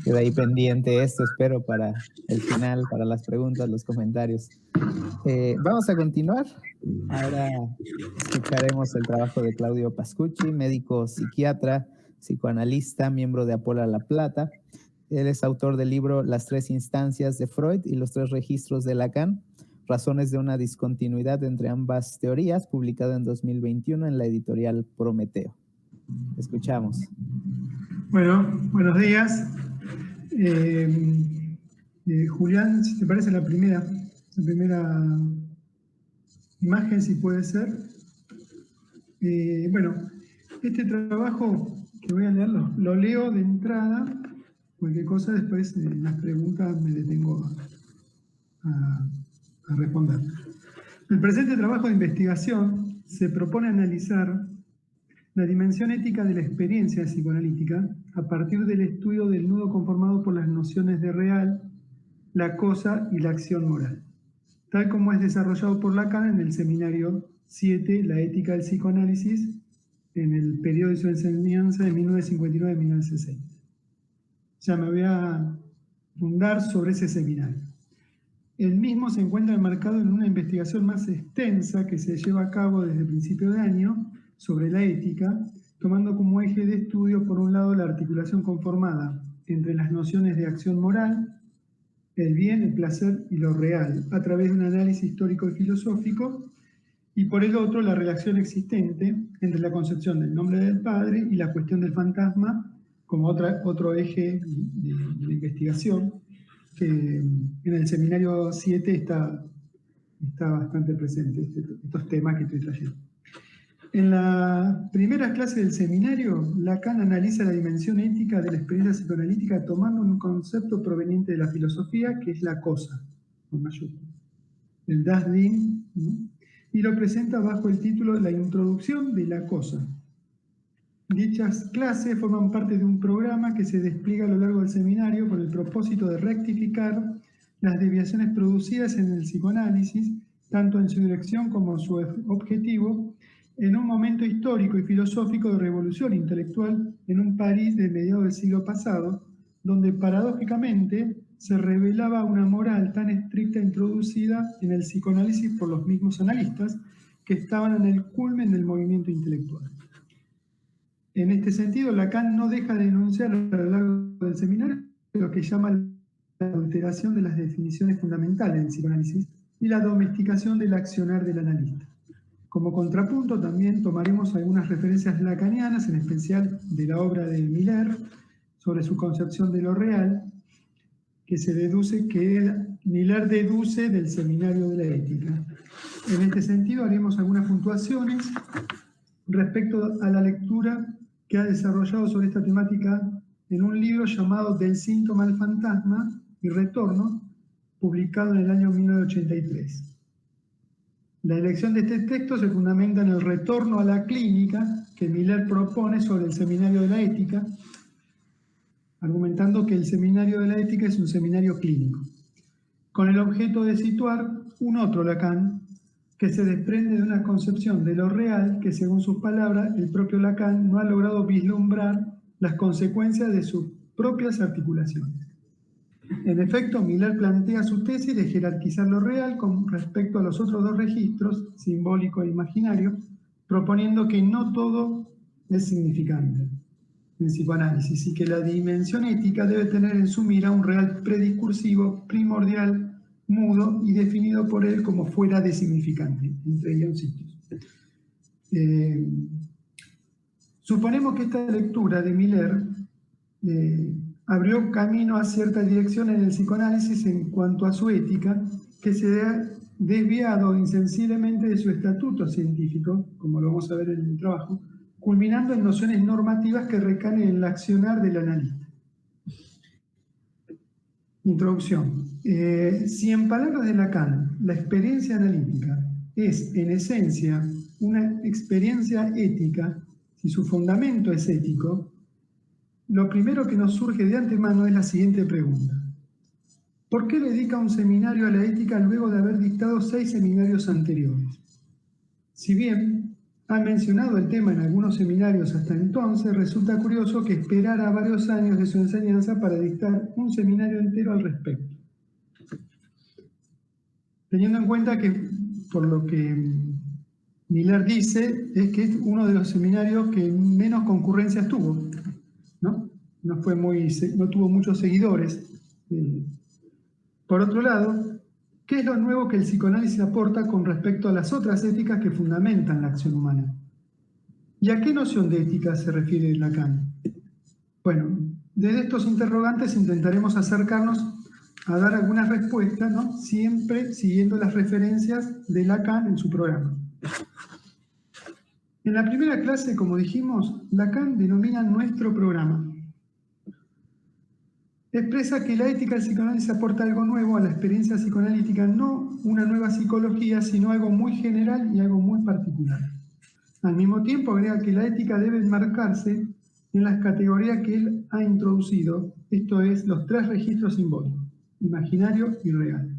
Queda ahí pendiente esto, espero, para el final, para las preguntas, los comentarios. Vamos a continuar. Ahora escucharemos el trabajo de Claudio Pascucci, médico psiquiatra, psicoanalista, miembro de Apola La Plata. Él es autor del libro Las tres instancias de Freud y los tres registros de Lacan, razones de una discontinuidad entre ambas teorías, publicado en 2021 en la editorial Prometeo. Escuchamos. Bueno, buenos días. Julián, si te parece la primera imagen, si puede ser. Bueno, este trabajo que voy a leer lo leo de entrada, cualquier cosa después en las preguntas me detengo a responder. El presente trabajo de investigación se propone analizar la dimensión ética de la experiencia psicoanalítica a partir del estudio del nudo conformado por las nociones de real, la cosa y la acción moral, tal como es desarrollado por Lacan en el Seminario 7, La ética del psicoanálisis, en el periodo de su enseñanza de 1959 a 1960. Ya me voy a fundar sobre ese seminario. El mismo se encuentra enmarcado en una investigación más extensa que se lleva a cabo desde principio de año sobre la ética, tomando como eje de estudio, por un lado, la articulación conformada entre las nociones de acción moral, el bien, el placer y lo real, a través de un análisis histórico y filosófico, y por el otro, la relación existente entre la concepción del nombre del Padre y la cuestión del fantasma como otro eje de la investigación, que en el seminario 7 está bastante presente estos temas que estoy trayendo. En la primera clase del seminario, Lacan analiza la dimensión ética de la experiencia psicoanalítica tomando un concepto proveniente de la filosofía, que es la cosa, con mayúscula, el Das Ding, ¿no? Y lo presenta bajo el título La introducción de la cosa. Dichas clases forman parte de un programa que se despliega a lo largo del seminario con el propósito de rectificar las desviaciones producidas en el psicoanálisis, tanto en su dirección como en su objetivo, en un momento histórico y filosófico de revolución intelectual en un París de mediados del siglo pasado, donde paradójicamente se revelaba una moral tan estricta introducida en el psicoanálisis por los mismos analistas que estaban en el culmen del movimiento intelectual. En este sentido, Lacan no deja de denunciar a lo largo del seminario lo que llama la alteración de las definiciones fundamentales del psicoanálisis y la domesticación del accionar del analista. Como contrapunto, también tomaremos algunas referencias lacanianas, en especial de la obra de Miller, sobre su concepción de lo real, que Miller deduce del seminario de la ética. En este sentido, haremos algunas puntuaciones respecto a la lectura que ha desarrollado sobre esta temática en un libro llamado Del síntoma al fantasma y retorno, publicado en el año 1983. La elección de este texto se fundamenta en el retorno a la clínica que Miller propone sobre el seminario de la ética, argumentando que el seminario de la ética es un seminario clínico, con el objeto de situar un otro Lacan que se desprende de una concepción de lo real que, según sus palabras, el propio Lacan no ha logrado vislumbrar las consecuencias de sus propias articulaciones. En efecto, Miller plantea su tesis de jerarquizar lo real con respecto a los otros dos registros, simbólico e imaginario, proponiendo que no todo es significante en psicoanálisis y que la dimensión ética debe tener en su mira un real prediscursivo, primordial, mudo y definido por él como fuera de significante, entre guioncitos. Suponemos que esta lectura de Miller abrió camino a cierta dirección en el psicoanálisis en cuanto a su ética, que se ha desviado insensiblemente de su estatuto científico, como lo vamos a ver en el trabajo, culminando en nociones normativas que recaen en el accionar del analista. Introducción. Si en palabras de Lacan, la experiencia analítica es en esencia una experiencia ética, si su fundamento es ético, lo primero que nos surge de antemano es la siguiente pregunta. ¿Por qué dedica un seminario a la ética luego de haber dictado 6 seminarios anteriores? Si bien ha mencionado el tema en algunos seminarios hasta entonces, resulta curioso que esperara varios años de su enseñanza para dictar un seminario entero al respecto. Teniendo en cuenta que, por lo que Miller dice, es que es uno de los seminarios que menos concurrencias tuvo, ¿no? No tuvo muchos seguidores. Por otro lado, ¿qué es lo nuevo que el psicoanálisis aporta con respecto a las otras éticas que fundamentan la acción humana? ¿Y a qué noción de ética se refiere Lacan? Bueno, desde estos interrogantes intentaremos acercarnos a dar algunas respuestas, ¿no? Siempre siguiendo las referencias de Lacan en su programa. En la primera clase, como dijimos, Lacan denomina nuestro programa. Expresa que la ética del psicoanálisis aporta algo nuevo a la experiencia psicoanalítica, no una nueva psicología, sino algo muy general y algo muy particular. Al mismo tiempo agrega que la ética debe enmarcarse en las categorías que él ha introducido, esto es, los 3 registros simbólicos, imaginario y real.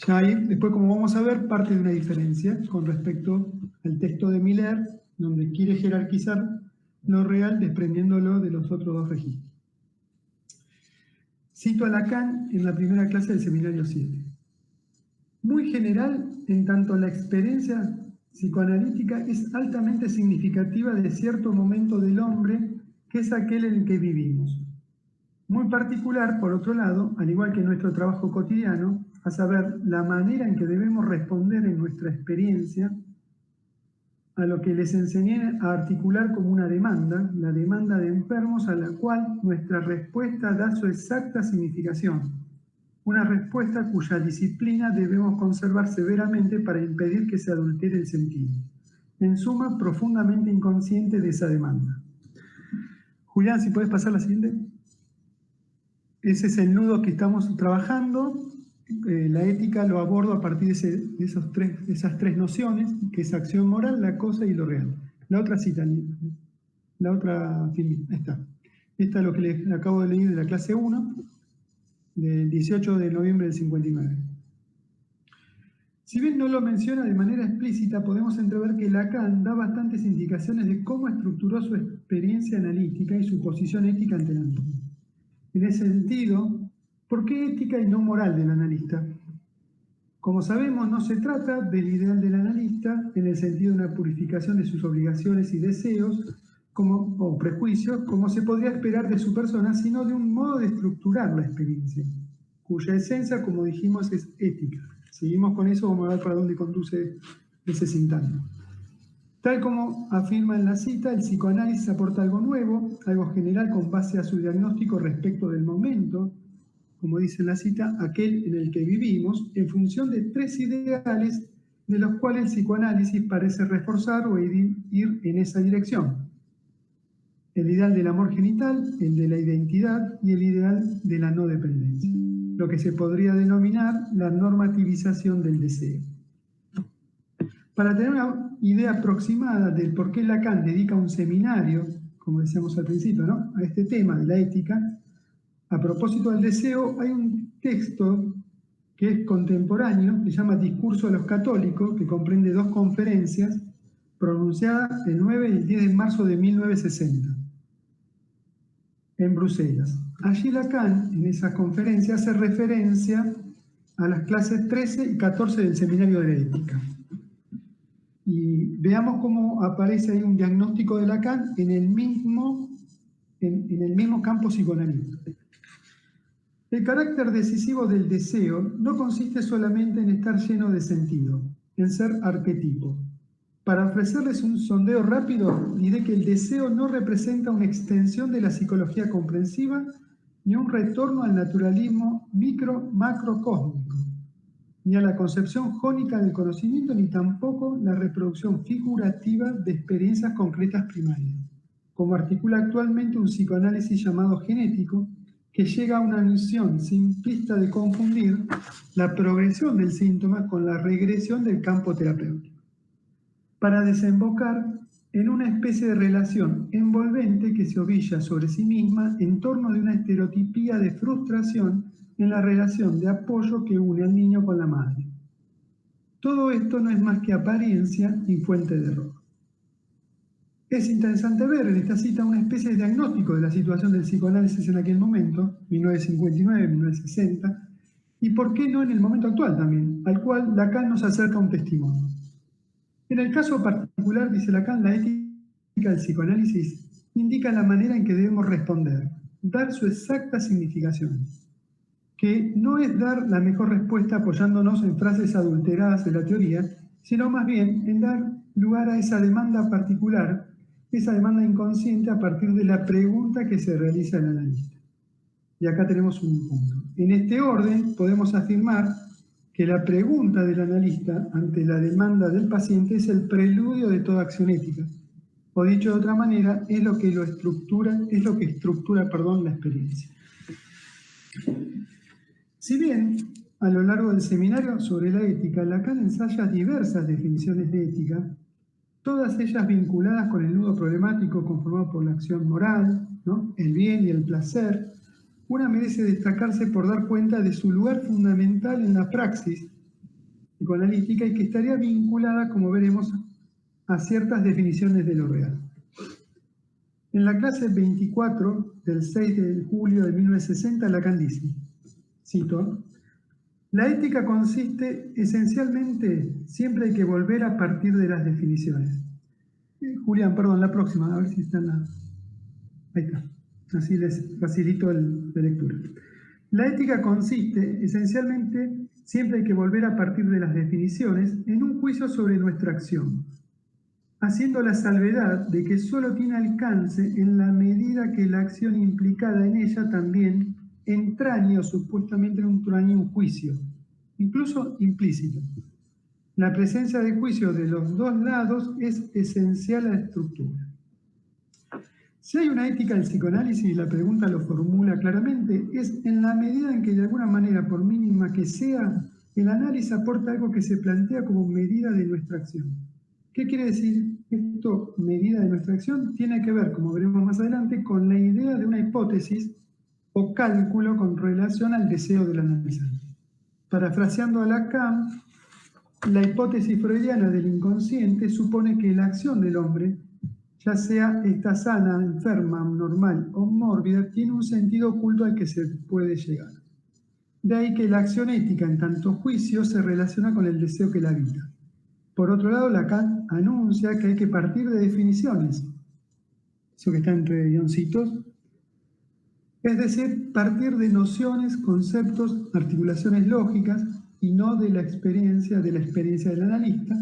Ya ahí, después, como vamos a ver, parte de una diferencia con respecto al texto de Miller, donde quiere jerarquizar lo real desprendiéndolo de los otros 2 registros. Cito a Lacan en la primera clase del seminario 7. Muy general, en tanto la experiencia psicoanalítica es altamente significativa de cierto momento del hombre, que es aquel en el que vivimos. muy particular, por otro lado, al igual que nuestro trabajo cotidiano, a saber, la manera en que debemos responder en nuestra experiencia a lo que les enseñé a articular como una demanda, la demanda de enfermos a la cual nuestra respuesta da su exacta significación, una respuesta cuya disciplina debemos conservar severamente para impedir que se adultere el sentido. En suma, profundamente inconsciente de esa demanda. Julián, si puedes pasar la siguiente. Ese es el nudo que estamos trabajando. La ética lo abordo a partir de esas tres nociones, que es acción moral, la cosa y lo real. La otra cita, la otra film, esta es lo que les acabo de leer de la clase 1, del 18 de noviembre del 59. Si bien no lo menciona de manera explícita, podemos entrever que Lacan da bastantes indicaciones de cómo estructuró su experiencia analítica y su posición ética ante el mundo. En ese sentido, ¿por qué ética y no moral del analista? Como sabemos, no se trata del ideal del analista en el sentido de una purificación de sus obligaciones y deseos o prejuicios, como se podría esperar de su persona, sino de un modo de estructurar la experiencia, cuya esencia, como dijimos, es ética. Seguimos con eso, vamos a ver para dónde conduce ese sintagma. Tal como afirma en la cita, el psicoanálisis aporta algo nuevo, algo general con base a su diagnóstico respecto del momento, como dice en la cita, aquel en el que vivimos, en función de tres ideales de los cuales el psicoanálisis parece reforzar o ir en esa dirección. El ideal del amor genital, el de la identidad y el ideal de la no dependencia, lo que se podría denominar la normativización del deseo. Para tener una idea aproximada del por qué Lacan dedica un seminario, como decíamos al principio, ¿no?, a este tema de la ética, a propósito del deseo, hay un texto que es contemporáneo, que se llama Discurso a los Católicos, que comprende 2 conferencias pronunciadas el 9 y el 10 de marzo de 1960 en Bruselas. Allí Lacan, en esa conferencia, hace referencia a las clases 13 y 14 del Seminario de la Ética. Y veamos cómo aparece ahí un diagnóstico de Lacan en el mismo campo psicoanalítico. El carácter decisivo del deseo no consiste solamente en estar lleno de sentido, en ser arquetipo. Para ofrecerles un sondeo rápido, diré que el deseo no representa una extensión de la psicología comprensiva ni un retorno al naturalismo micro-macrocósmico, ni a la concepción jónica del conocimiento, ni tampoco la reproducción figurativa de experiencias concretas primarias, como articula actualmente un psicoanálisis llamado genético, que llega a una noción simplista de confundir la progresión del síntoma con la regresión del campo terapéutico, para desembocar en una especie de relación envolvente que se ovilla sobre sí misma en torno de una estereotipía de frustración en la relación de apoyo que une al niño con la madre. Todo esto no es más que apariencia y fuente de error. Es interesante ver en esta cita una especie de diagnóstico de la situación del psicoanálisis en aquel momento, 1959, 1960, y por qué no en el momento actual también, al cual Lacan nos acerca un testimonio. En el caso particular, dice Lacan, la ética del psicoanálisis indica la manera en que debemos responder, dar su exacta significación, que no es dar la mejor respuesta apoyándonos en frases adulteradas de la teoría, sino más bien en dar lugar a esa demanda particular, esa demanda inconsciente a partir de la pregunta que se realiza el analista. Y acá tenemos un punto. En este orden podemos afirmar que la pregunta del analista ante la demanda del paciente es el preludio de toda acción ética, o dicho de otra manera, es lo que estructura la experiencia. Si bien a lo largo del seminario sobre la ética, Lacan ensaya diversas definiciones de ética, todas ellas vinculadas con el nudo problemático conformado por la acción moral, ¿no?, el bien y el placer, una merece destacarse por dar cuenta de su lugar fundamental en la praxis psicoanalítica y que estaría vinculada, como veremos, a ciertas definiciones de lo real. En la clase 24 del 6 de julio de 1960, Lacan dice, cito, la ética consiste esencialmente, siempre hay que volver a partir de las definiciones. Julián, perdón, la próxima, a ver si está en la... Ahí está. Así les facilito la lectura. La ética consiste, esencialmente, siempre hay que volver a partir de las definiciones, en un juicio sobre nuestra acción, haciendo la salvedad de que solo tiene alcance en la medida que la acción implicada en ella también entraña o supuestamente entraña un juicio, incluso implícito. La presencia de juicio de los dos lados es esencial a la estructura. Si hay una ética del psicoanálisis, la pregunta lo formula claramente, es en la medida en que de alguna manera, por mínima que sea, el análisis aporta algo que se plantea como medida de nuestra acción. ¿Qué quiere decir esto, medida de nuestra acción? Tiene que ver, como veremos más adelante, con la idea de una hipótesis o cálculo con relación al deseo del analizante. Parafraseando a Lacan, la hipótesis freudiana del inconsciente supone que la acción del hombre, ya sea esta sana, enferma, normal o mórbida, tiene un sentido oculto al que se puede llegar. De ahí que la acción ética en tanto juicio se relaciona con el deseo que la habita. Por otro lado, Lacan anuncia que hay que partir de definiciones, eso que está entre guioncitos, es decir, partir de nociones, conceptos, articulaciones lógicas y no de la experiencia del analista.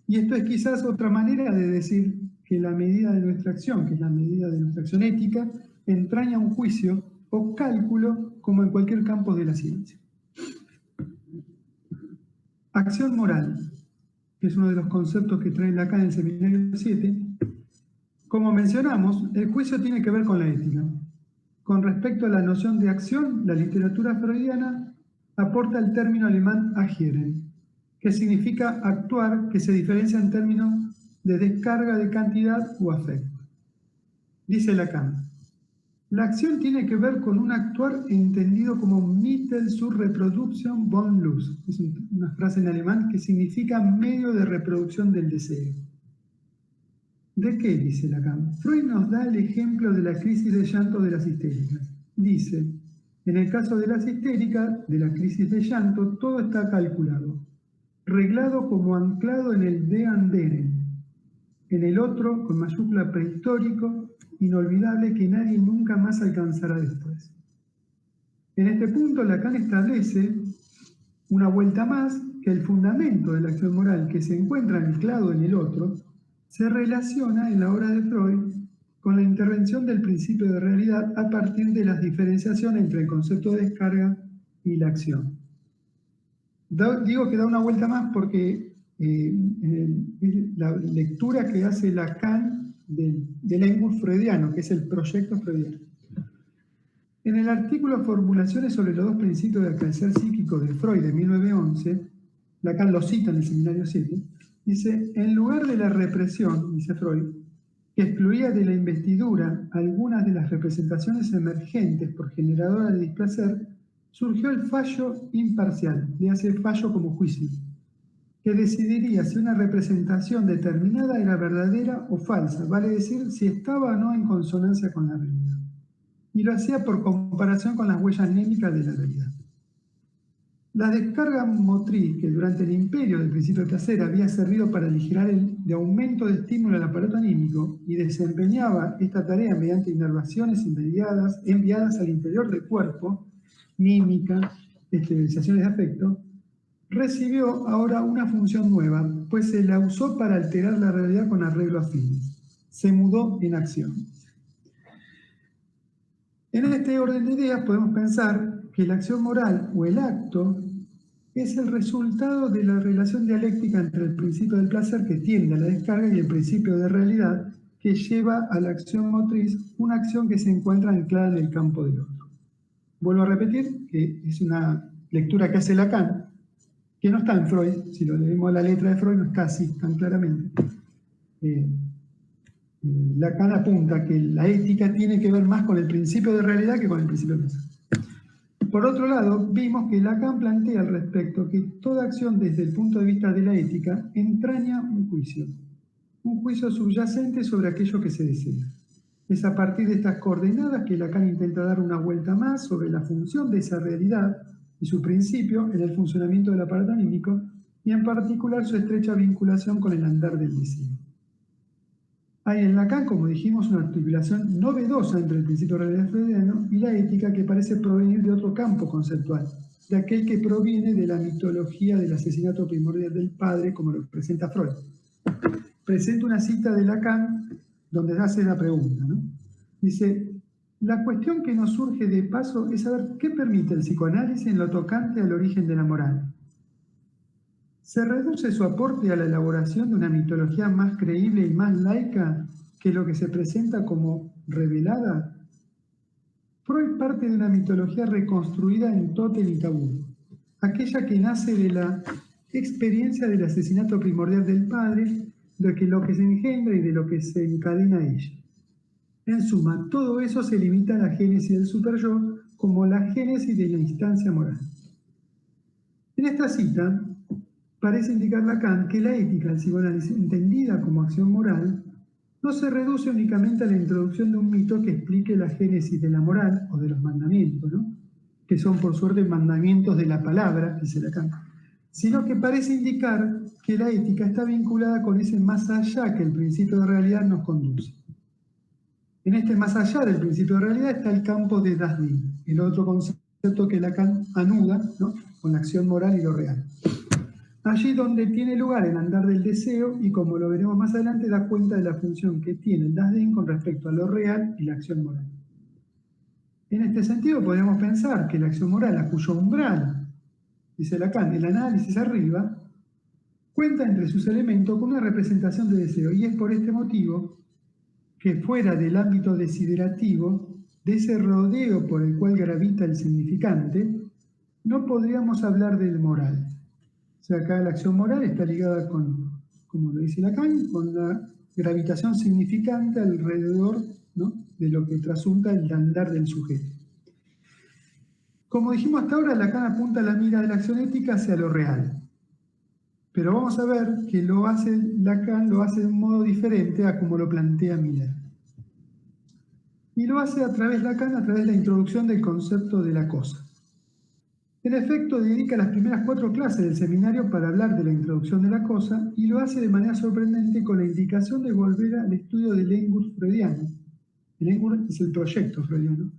Y esto es quizás otra manera de decir que la medida de nuestra acción, que es la medida de nuestra acción ética, entraña un juicio o cálculo como en cualquier campo de la ciencia. Acción moral, que es uno de los conceptos que trae Lacan en el Seminario 7. Como mencionamos, el juicio tiene que ver con la ética. Con respecto a la noción de acción, la literatura freudiana aporta el término alemán agieren, que significa actuar, que se diferencia en términos de descarga de cantidad o afecto. Dice Lacan, la acción tiene que ver con un actuar entendido como Mittel zur Reproduktion von Lust. Es una frase en alemán que significa medio de reproducción del deseo. ¿De qué? Dice Lacan. Freud nos da el ejemplo de la crisis de llanto de las histéricas. Dice, en el caso de las histéricas, de la crisis de llanto, todo está calculado, reglado como anclado en el de andere. En el otro, con mayúscula prehistórico, inolvidable que nadie nunca más alcanzará después. En este punto, Lacan establece una vuelta más que el fundamento de la acción moral que se encuentra anclado en el otro se relaciona en la obra de Freud con la intervención del principio de realidad a partir de las diferenciaciones entre el concepto de descarga y la acción. Digo que da una vuelta más porque la lectura que hace Lacan del ángulo freudiano, que es el proyecto freudiano. En el artículo Formulaciones sobre los dos principios del crecer psíquico de Freud de 1911, Lacan lo cita en el Seminario 7, dice, en lugar de la represión, dice Freud, que excluía de la investidura algunas de las representaciones emergentes por generadora de displacer, surgió el fallo imparcial, le hace fallo como juicio, que decidiría si una representación determinada era verdadera o falsa, vale decir, si estaba o no en consonancia con la realidad. Y lo hacía por comparación con las huellas anémicas de la realidad. La descarga motriz, que durante el imperio del principio de placer había servido para aligerar de aumento de estímulo al aparato anímico y desempeñaba esta tarea mediante inervaciones enviadas al interior del cuerpo, mímica, exteriorizaciones de afecto, recibió ahora una función nueva, pues se la usó para alterar la realidad con arreglo a fines. Se mudó en acción. En este orden de ideas podemos pensar que la acción moral o el acto es el resultado de la relación dialéctica entre el principio del placer que tiende a la descarga y el principio de realidad que lleva a la acción motriz, una acción que se encuentra anclada en el campo del otro. Vuelvo a repetir que es una lectura que hace Lacan, que no está en Freud, si lo leemos a la letra de Freud no está así tan claramente. Lacan apunta que la ética tiene que ver más con el principio de realidad que con el principio de placer. Por otro lado, vimos que Lacan plantea al respecto que toda acción desde el punto de vista de la ética entraña un juicio subyacente sobre aquello que se desea. Es a partir de estas coordenadas que Lacan intenta dar una vuelta más sobre la función de esa realidad y su principio en el funcionamiento del aparato anímico y en particular su estrecha vinculación con el andar del deseo. Hay en Lacan, como dijimos, una articulación novedosa entre el principio de realidad freudiano y la ética que parece provenir de otro campo conceptual, de aquel que proviene de la mitología del asesinato primordial del padre, como lo presenta Freud. Presenta una cita de Lacan donde hace la pregunta, ¿no? Dice, la cuestión que nos surge de paso es saber qué permite el psicoanálisis en lo tocante al origen de la moral. ¿Se reduce su aporte a la elaboración de una mitología más creíble y más laica que lo que se presenta como revelada? Freud parte de una mitología reconstruida en tótem y tabú, aquella que nace de la experiencia del asesinato primordial del padre, de lo que se engendra y de lo que se encadena a ella. En suma, todo eso se limita a la génesis del superyo como la génesis de la instancia moral. En esta cita, parece indicar Lacan que la ética del psicoanálisis, entendida como acción moral, no se reduce únicamente a la introducción de un mito que explique la génesis de la moral o de los mandamientos, ¿no? Que son por suerte mandamientos de la palabra, dice Lacan, sino que parece indicar que la ética está vinculada con ese más allá que el principio de realidad nos conduce. En este más allá del principio de realidad está el campo de Das Ding, el otro concepto que Lacan anuda, ¿no?, con la acción moral y lo real. Allí donde tiene lugar el andar del deseo y, como lo veremos más adelante, da cuenta de la función que tiene el Das Ding con respecto a lo real y la acción moral. En este sentido podemos pensar que la acción moral, a cuyo umbral, dice Lacan, el análisis arriba, cuenta entre sus elementos con una representación de deseo, y es por este motivo que fuera del ámbito desiderativo, de ese rodeo por el cual gravita el significante, no podríamos hablar del moral. O sea, acá la acción moral está ligada con, como lo dice Lacan, con la gravitación significante alrededor, ¿no?, de lo que trasunta el andar del sujeto. Como dijimos hasta ahora, Lacan apunta la mira de la acción ética hacia lo real. Pero vamos a ver que Lacan lo hace de un modo diferente a como lo plantea Miller. Y lo hace Lacan a través de la introducción del concepto de la cosa. En efecto, dedica las primeras 4 clases del seminario para hablar de la introducción de la cosa, y lo hace de manera sorprendente con la indicación de volver al estudio del Engur freudiano. El Engur es el proyecto freudiano,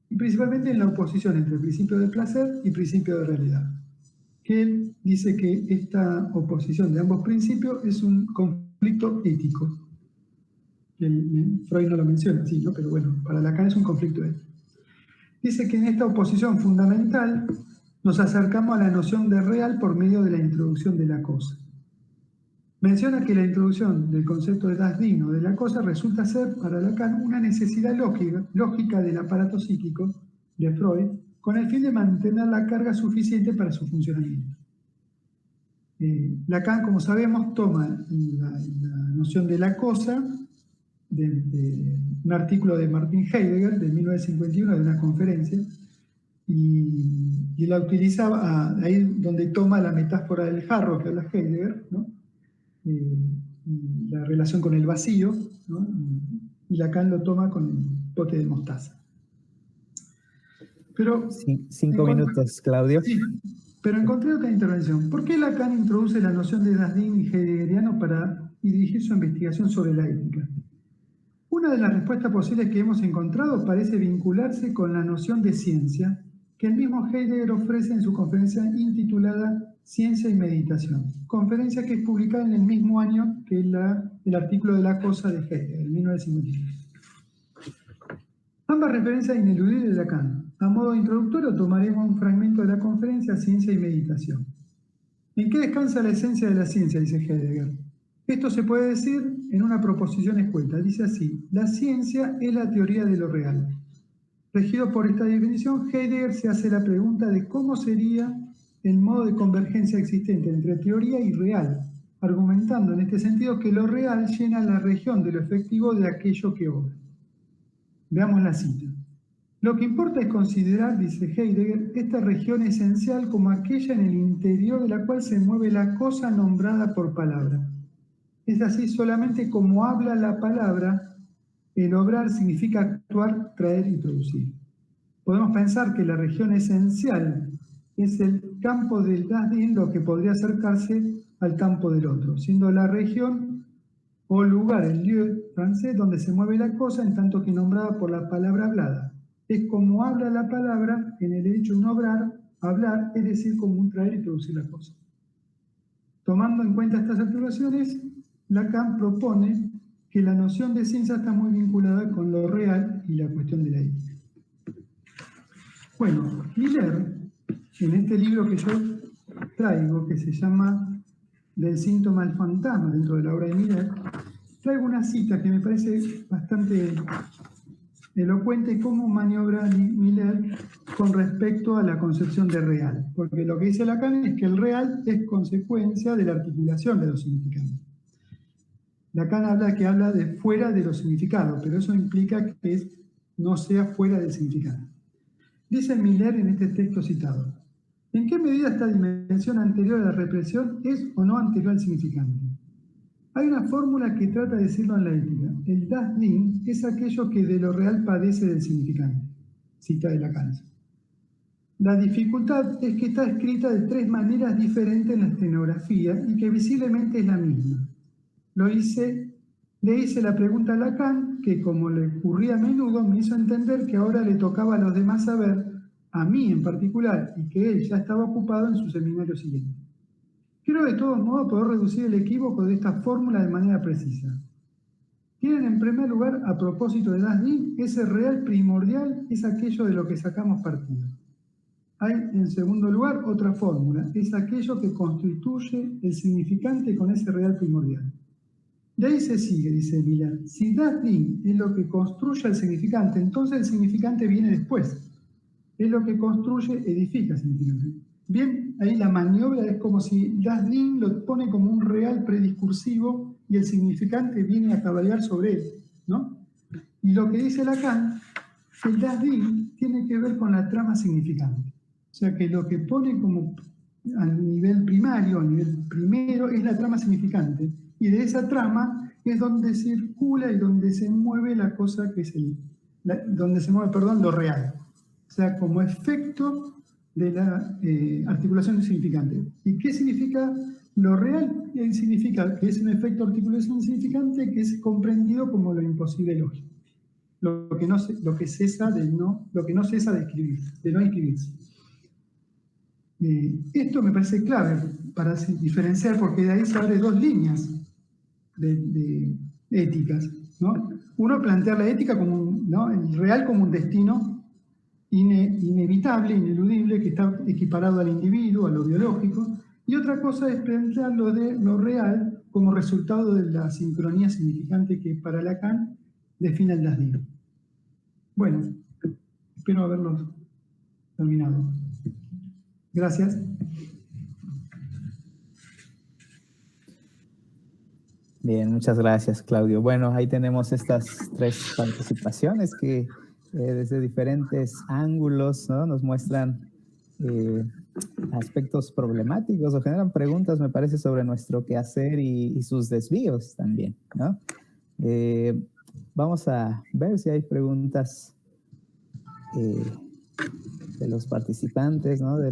y principalmente en la oposición entre principio de placer y principio de realidad. Que él dice que esta oposición de ambos principios es un conflicto ético. Freud no lo menciona así, ¿no?, pero bueno, para Lacan es un conflicto ético. Dice que en esta oposición fundamental nos acercamos a la noción de real por medio de la introducción de la cosa. Menciona que la introducción del concepto de Das Ding o de la cosa resulta ser para Lacan una necesidad lógica del aparato psíquico de Freud, con el fin de mantener la carga suficiente para su funcionamiento. Lacan, como sabemos, toma la noción de la cosa de un artículo de Martin Heidegger de 1951 de una conferencia, y la utiliza ahí donde toma la metáfora del jarro que habla Heidegger, ¿no?, y la relación con el vacío, ¿no?, y Lacan lo toma con el pote de mostaza. Pero, 5 minutos, Claudio. Sí, pero encontré otra intervención. ¿Por qué Lacan introduce la noción de Das Ding y heideggeriano para dirigir su investigación sobre la ética? Una de las respuestas posibles que hemos encontrado parece vincularse con la noción de ciencia que el mismo Heidegger ofrece en su conferencia intitulada Ciencia y Meditación, conferencia que es publicada en el mismo año que el artículo de la cosa de Heidegger, en 1953. Ambas referencias ineludibles de Lacan. A modo introductorio tomaremos un fragmento de la conferencia Ciencia y Meditación. ¿En qué descansa la esencia de la ciencia?, dice Heidegger. Esto se puede decir en una proposición escueta. Dice así: la ciencia es la teoría de lo real. Regido por esta definición, Heidegger se hace la pregunta de cómo sería el modo de convergencia existente entre teoría y real, argumentando en este sentido que lo real llena la región de lo efectivo de aquello que obra. Veamos la cita. Lo que importa es considerar, dice Heidegger, esta región esencial como aquella en el interior de la cual se mueve la cosa nombrada por palabra. Es así solamente como habla la palabra, el obrar significa actuar, traer y producir. Podemos pensar que la región esencial es el campo del Das Ding, lo que podría acercarse al campo del otro, siendo la región o lugar, el lieu francés, donde se mueve la cosa en tanto que nombrada por la palabra hablada. Es como habla la palabra en el hecho de un obrar, hablar, es decir, como un traer y producir la cosa. Tomando en cuenta estas observaciones, Lacan propone que la noción de ciencia está muy vinculada con lo real y la cuestión de la ética. Bueno, Miller, en este libro que yo traigo, que se llama Del síntoma al fantasma, dentro de la obra de Miller, traigo una cita que me parece bastante elocuente cómo maniobra Miller con respecto a la concepción de real. Porque lo que dice Lacan es que el real es consecuencia de la articulación de los significantes. Lacan habla de fuera de los significados, pero eso implica que no sea fuera del significado. Dice Miller en este texto citado: ¿en qué medida esta dimensión anterior a la represión es o no anterior al significante? Hay una fórmula que trata de decirlo en la ética. El das Ding es aquello que de lo real padece del significante. Cita de Lacan. La dificultad es que está escrita de tres maneras diferentes en la estenografía y que visiblemente es la misma. Le hice la pregunta a Lacan, que como le ocurría a menudo, me hizo entender que ahora le tocaba a los demás saber, a mí en particular, y que él ya estaba ocupado en su seminario siguiente. Quiero de todos modos poder reducir el equívoco de esta fórmula de manera precisa. Tienen en primer lugar, a propósito de Das Ding, ese real primordial es aquello de lo que sacamos partido. Hay, en segundo lugar, otra fórmula, es aquello que constituye el significante con ese real primordial. De ahí se sigue, dice Miller, si Das Ding es lo que construye el significante, entonces el significante viene después. Es lo que construye, edifica el significante. Bien, ahí la maniobra es como si Das Ding lo pone como un real prediscursivo y el significante viene a cabalgar sobre él, ¿no? Y lo que dice Lacan, el Das Ding tiene que ver con la trama significante. O sea que lo que pone como a nivel primario, a nivel primero, es la trama significante. Y de esa trama es donde circula y donde se mueve la cosa que es donde se mueve, lo real. O sea, como efecto de la articulación del significante. ¿Y qué significa lo real? Significa que es un efecto de articulación significante que es comprendido como lo imposible lógico. Lo que no cesa de escribir, de no inscribirse. Esto me parece clave para diferenciar, porque de ahí se abren dos líneas de éticas, ¿no? Uno, plantear la ética como el real como un destino inevitable, ineludible, que está equiparado al individuo, a lo biológico, y otra cosa es plantear lo real como resultado de la sincronía significante que para Lacan define el Das Ding. Bueno, espero haberlo terminado. Gracias. Bien, muchas gracias, Claudio. Bueno, ahí tenemos estas tres participaciones que desde diferentes ángulos, ¿no?, nos muestran aspectos problemáticos o generan preguntas, me parece, sobre nuestro quehacer y sus desvíos también, ¿no? Vamos a ver si hay preguntas de los participantes, ¿no?, de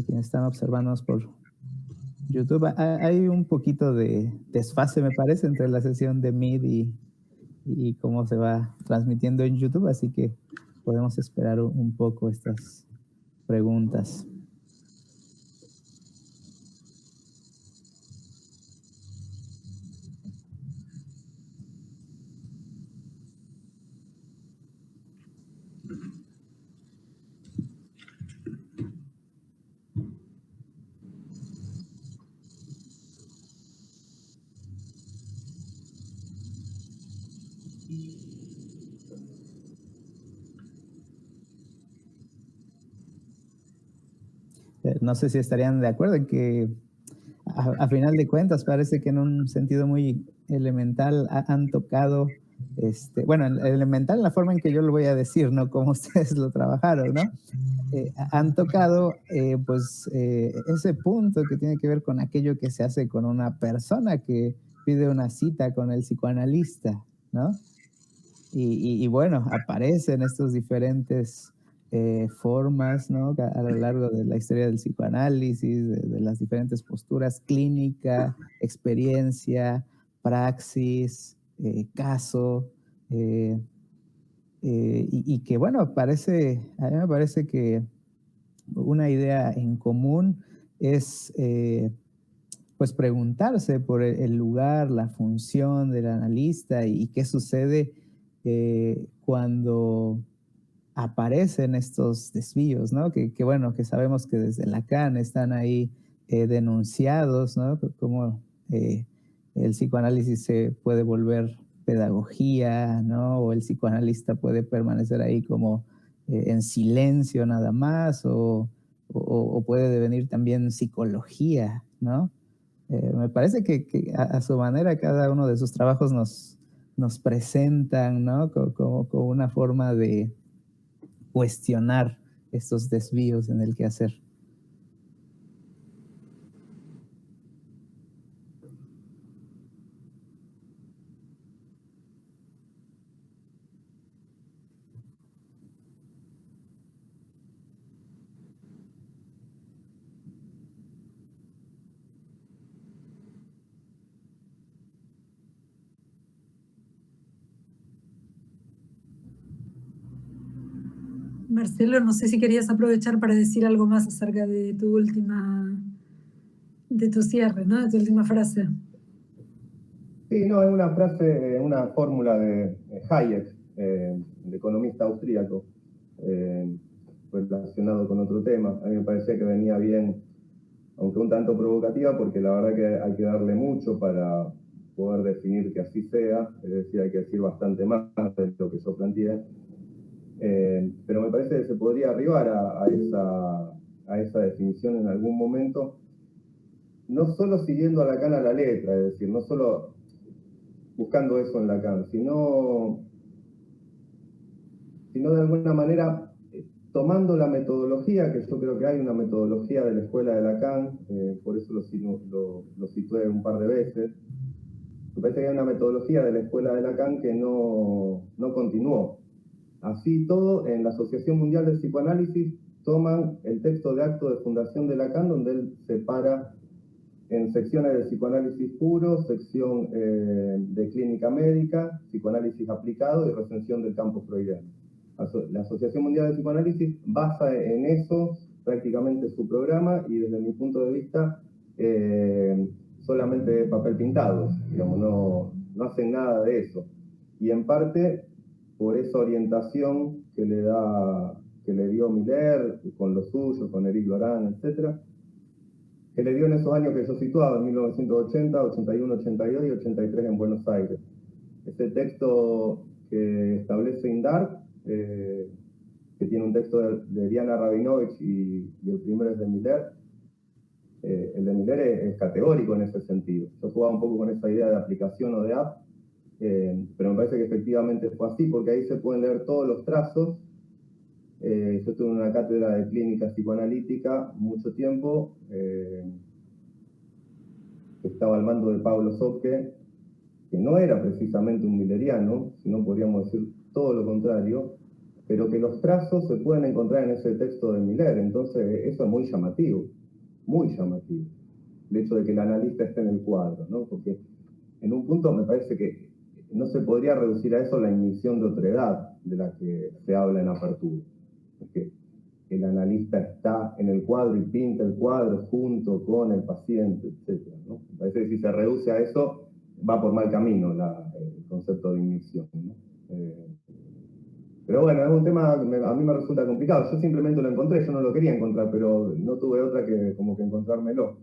quienes están observándonos por YouTube. Hay un poquito de desfase, me parece, entre la sesión de Meet y cómo se va transmitiendo en YouTube, así que podemos esperar un poco estas preguntas. No sé si estarían de acuerdo en que a final de cuentas parece que en un sentido muy elemental han tocado, bueno, elemental en la forma en que yo lo voy a decir, no como ustedes lo trabajaron, ¿no? Han tocado ese punto que tiene que ver con aquello que se hace con una persona que pide una cita con el psicoanalista, ¿no? Y bueno, aparecen estos diferentes formas, ¿no?, a lo largo de la historia del psicoanálisis, de las diferentes posturas, clínica, experiencia, praxis, caso, y que bueno, a mí me parece que una idea en común es pues preguntarse por el lugar, la función del analista y qué sucede cuando aparecen estos desvíos, ¿no? Que bueno, que sabemos que desde Lacan están ahí denunciados, ¿no? Como el psicoanálisis se puede volver pedagogía, ¿no? O el psicoanalista puede permanecer ahí como en silencio nada más, o puede devenir también psicología, ¿no? Me parece que a su manera cada uno de sus trabajos nos presentan, ¿no? Como una forma de cuestionar estos desvíos en el quehacer. Marcelo, no sé si querías aprovechar para decir algo más acerca de tu cierre, ¿no? De tu última frase. Sí, no, es una frase, una fórmula de Hayek, el economista austríaco, relacionado con otro tema. A mí me parecía que venía bien, aunque un tanto provocativa, porque la verdad que hay que darle mucho para poder definir que así sea, es decir, hay que decir bastante más de lo que yo planteé. Pero me parece que se podría arribar a esa definición en algún momento, no solo siguiendo a Lacan a la letra, es decir, no solo buscando eso en Lacan, sino de alguna manera tomando la metodología, que yo creo que hay una metodología de la escuela de Lacan, por eso lo situé un par de veces. Me parece que hay una metodología de la escuela de Lacan que no continuó. Así todo, en la Asociación Mundial de Psicoanálisis toman el texto de acto de fundación de Lacan, donde él separa en secciones de psicoanálisis puro, sección de clínica médica, psicoanálisis aplicado y recensión del campo freudiano. La Asociación Mundial de Psicoanálisis basa en eso prácticamente su programa y desde mi punto de vista solamente papel pintado, digamos, no hacen nada de eso. Y en parte por esa orientación que le dio Miller con los suyos, con Éric Lorán, etcétera, que le dio en esos años que yo situaba, en 1980, 81, 82 y 83 en Buenos Aires. Ese texto que establece INDART, que tiene un texto de Diana Rabinovich y el primero es de Miller, el de Miller es categórico en ese sentido. Yo jugaba un poco con esa idea de aplicación o de app, pero me parece que efectivamente fue así, porque ahí se pueden leer todos los trazos. Yo estuve en una cátedra de clínica psicoanalítica mucho tiempo, que estaba al mando de Pablo Sopke, que no era precisamente un milleriano, sino podríamos decir todo lo contrario, pero que los trazos se pueden encontrar en ese texto de Miller. Entonces eso es muy llamativo, el hecho de que el analista esté en el cuadro, ¿no? Porque en un punto me parece que no se podría reducir a eso la ignición de otredad de la que se habla en apertura. Porque el analista está en el cuadro y pinta el cuadro junto con el paciente, etc., ¿no? Me parece que si se reduce a eso, va por mal camino el concepto de ignición, ¿no? Pero bueno, es un tema que a mí me resulta complicado. Yo simplemente lo encontré, yo no lo quería encontrar, pero no tuve otra que como que encontrármelo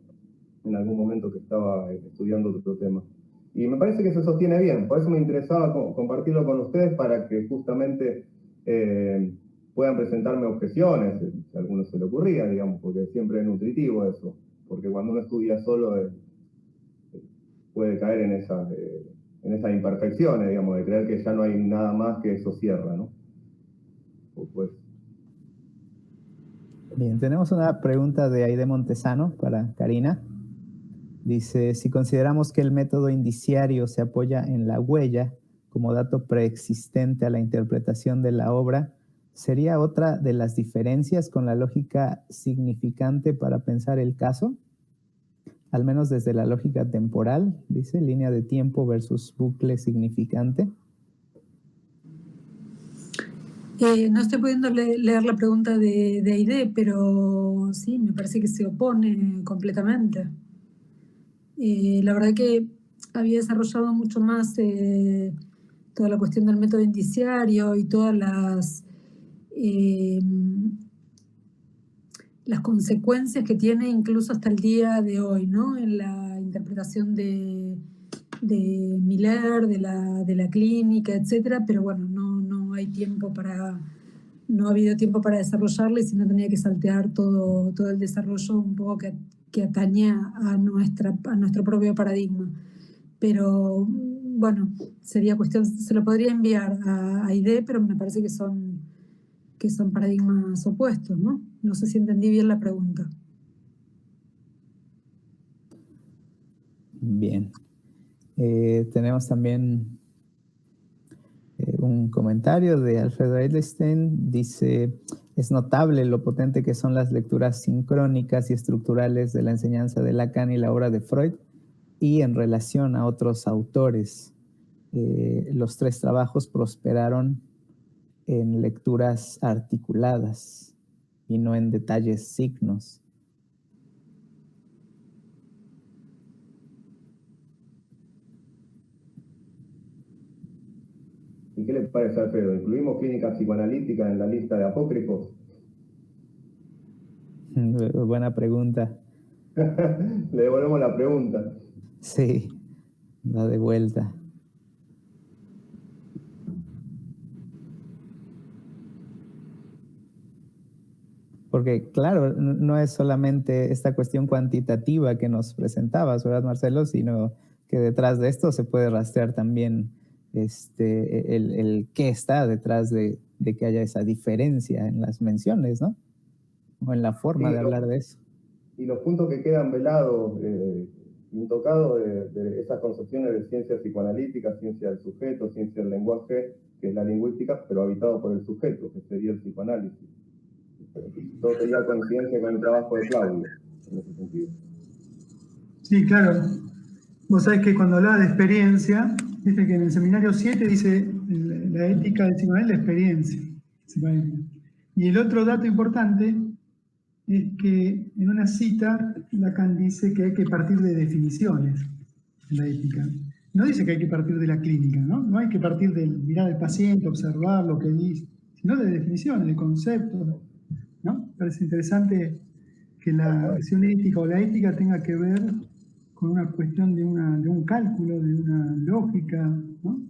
en algún momento que estaba estudiando otro tema. Y me parece que se sostiene bien, por eso me interesaba compartirlo con ustedes para que justamente puedan presentarme objeciones, si a alguno se le ocurría, digamos, porque siempre es nutritivo eso, porque cuando uno estudia solo puede caer en esas imperfecciones, digamos, de creer que ya no hay nada más que eso cierra, ¿no? Pues. Bien, tenemos una pregunta de Aide Montesano para Karina. Dice, si consideramos que el método indiciario se apoya en la huella como dato preexistente a la interpretación de la obra, ¿sería otra de las diferencias con la lógica significante para pensar el caso? al menos desde la lógica temporal, dice, línea de tiempo versus bucle significante. No estoy pudiendo leer la pregunta de Aide, pero sí, me parece que se opone completamente. La verdad que había desarrollado mucho más toda la cuestión del método indiciario y todas las consecuencias que tiene incluso hasta el día de hoy, ¿no? En la interpretación de Miller, de la clínica, etcétera, pero bueno, no hay tiempo no ha habido tiempo para desarrollarla y si no tenía que saltear todo el desarrollo un poco que atañe a nuestro propio paradigma. Pero bueno, sería cuestión, se lo podría enviar a Aide, pero me parece que son paradigmas opuestos, ¿no? No sé si entendí bien la pregunta. Bien. Tenemos también un comentario de Alfredo Edelstein. Dice, es notable lo potente que son las lecturas sincrónicas y estructurales de la enseñanza de Lacan y la obra de Freud, y en relación a otros autores. Los tres trabajos prosperaron en lecturas articuladas y no en detalles signos. ¿Y qué le parece, Alfredo? ¿Incluimos clínica psicoanalítica en la lista de apócrifos? Buena pregunta. Le devolvemos la pregunta. Sí, va de vuelta. Porque, claro, no es solamente esta cuestión cuantitativa que nos presentabas, ¿verdad, Marcelo? Sino que detrás de esto se puede rastrear también el qué está detrás de que haya esa diferencia en las menciones, ¿no? O en la forma de hablar de eso. Y los puntos que quedan velados, intocados de esas concepciones de ciencia psicoanalítica, ciencia del sujeto, ciencia del lenguaje, que es la lingüística, pero habitado por el sujeto, que sería el psicoanálisis. Todo sería coincidencia con el trabajo de Claudio, en ese sentido. Sí, claro. Vos sabés que cuando hablaba de experiencia, viste que en el seminario 7 dice la ética del psicoanálisis, la experiencia. Y el otro dato importante es que en una cita Lacan dice que hay que partir de definiciones en la ética. No dice que hay que partir de la clínica, ¿no? No hay que partir de mirar al paciente, observar lo que dice, sino de definiciones, de conceptos, ¿no? Parece interesante que la acción ética o la ética tenga que ver con una cuestión de un cálculo, de una lógica, ¿no?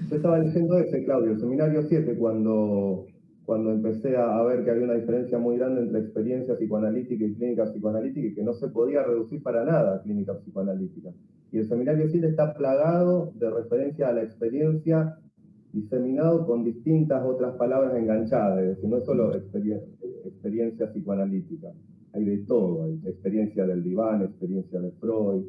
Yo estaba leyendo ese, Claudio, el seminario 7, cuando empecé a ver que había una diferencia muy grande entre experiencia psicoanalítica y clínica psicoanalítica y que no se podía reducir para nada a clínica psicoanalítica. Y el seminario 7 está plagado de referencia a la experiencia, diseminado con distintas otras palabras enganchadas, es decir, no es solo experiencia psicoanalítica, hay de todo, hay experiencia del diván, experiencia de Freud.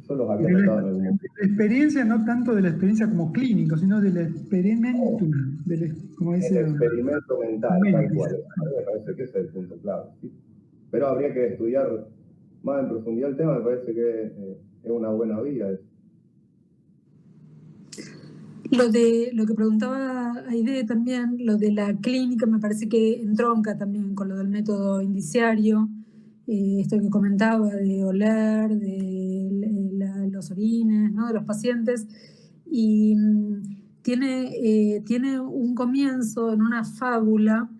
Yo los había notado en algún momento. La experiencia, no tanto de la experiencia como clínico, sino del experimentum, como dice. El experimento mental, tal cual. A mí me parece que ese es el punto clave. ¿Sí? Pero habría que estudiar más en profundidad el tema, me parece que es una buena vía. Lo que preguntaba Aide también, lo de la clínica, me parece que entronca también con lo del método indiciario, esto que comentaba de oler, de los orines, ¿no? De los pacientes, y tiene un comienzo en una fábula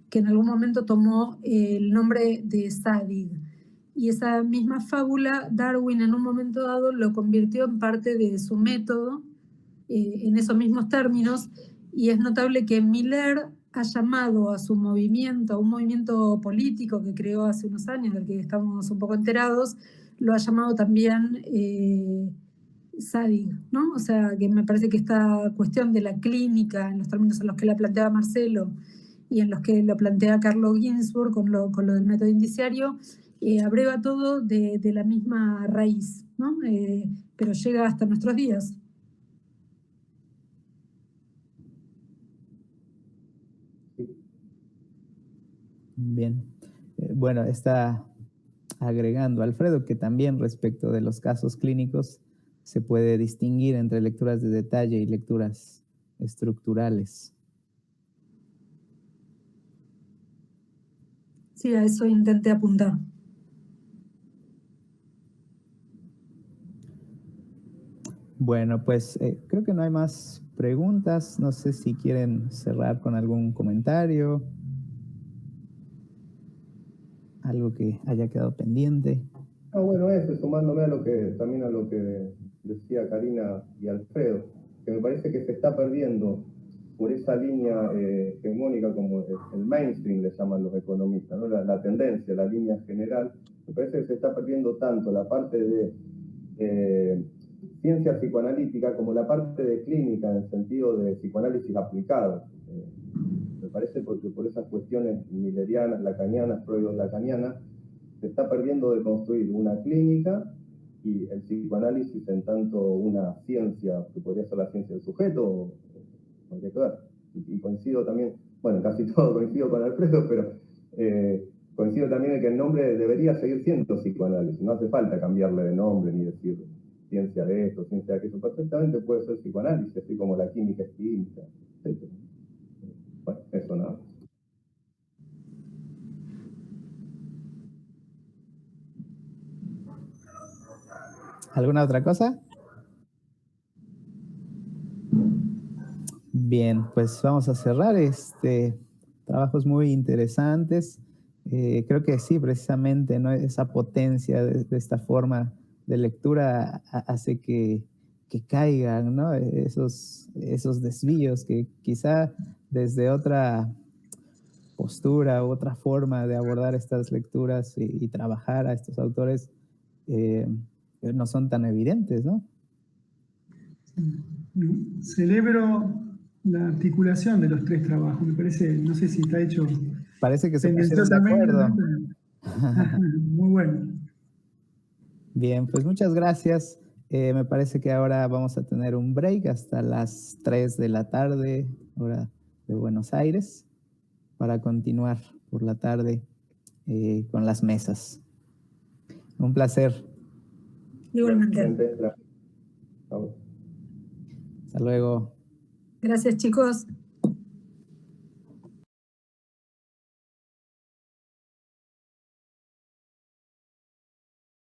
que en algún momento tomó el nombre de Zadig. Y esa misma fábula, Darwin en un momento dado lo convirtió en parte de su método, en esos mismos términos, y es notable que Miller ha llamado a su movimiento, a un movimiento político que creó hace unos años, del que estamos un poco enterados, lo ha llamado también Zadig, ¿no? O sea, que me parece que esta cuestión de la clínica, en los términos en los que la planteaba Marcelo y en los que lo plantea Carlo Ginzburg con lo del método indiciario, abreva todo de la misma raíz, ¿no? Pero llega hasta nuestros días. Bien. bueno, está agregando Alfredo que también respecto de los casos clínicos se puede distinguir entre lecturas de detalle y lecturas estructurales. Sí, a eso intenté apuntar. Bueno, pues creo que no hay más preguntas. No sé si quieren cerrar con algún comentario, algo que haya quedado pendiente. Ah, bueno, eso, sumándome a lo que decía Karina y Alfredo, que me parece que se está perdiendo por esa línea hegemónica como el mainstream, le llaman los economistas, ¿no? La tendencia, la línea general. Me parece que se está perdiendo tanto la parte de ciencia psicoanalítica como la parte de clínica en el sentido de psicoanálisis aplicado. Me parece porque por esas cuestiones millerianas, lacanianas, freudo-lacanianas, se está perdiendo de construir una clínica y el psicoanálisis en tanto una ciencia, que podría ser la ciencia del sujeto, habría que ver. Y coincido también, bueno, casi todo coincido con Alfredo, pero coincido también en que el nombre debería seguir siendo psicoanálisis, no hace falta cambiarle de nombre ni decir ciencia de esto, ciencia de aquello, perfectamente puede ser psicoanálisis, así como la química es química, etc. Bueno, eso nada más. ¿Alguna otra cosa? Bien, pues vamos a cerrar. Trabajos muy interesantes. Creo que sí, precisamente, ¿no? Esa potencia de esta forma de lectura hace que caigan, ¿no? Esos desvíos que quizá desde otra postura u otra forma de abordar estas lecturas y trabajar a estos autores no son tan evidentes, ¿no? Celebro la articulación de los tres trabajos. Me parece, no sé si está hecho Parece que se pusieron de tendenciosamente, acuerdo. ¿no? Ajá, muy bueno. Bien, pues muchas gracias. Me parece que ahora vamos a tener un break hasta las 3 de la tarde, hora de Buenos Aires, para continuar por la tarde con las mesas. Un placer. Igualmente. Gracias. Hasta luego. Gracias, chicos.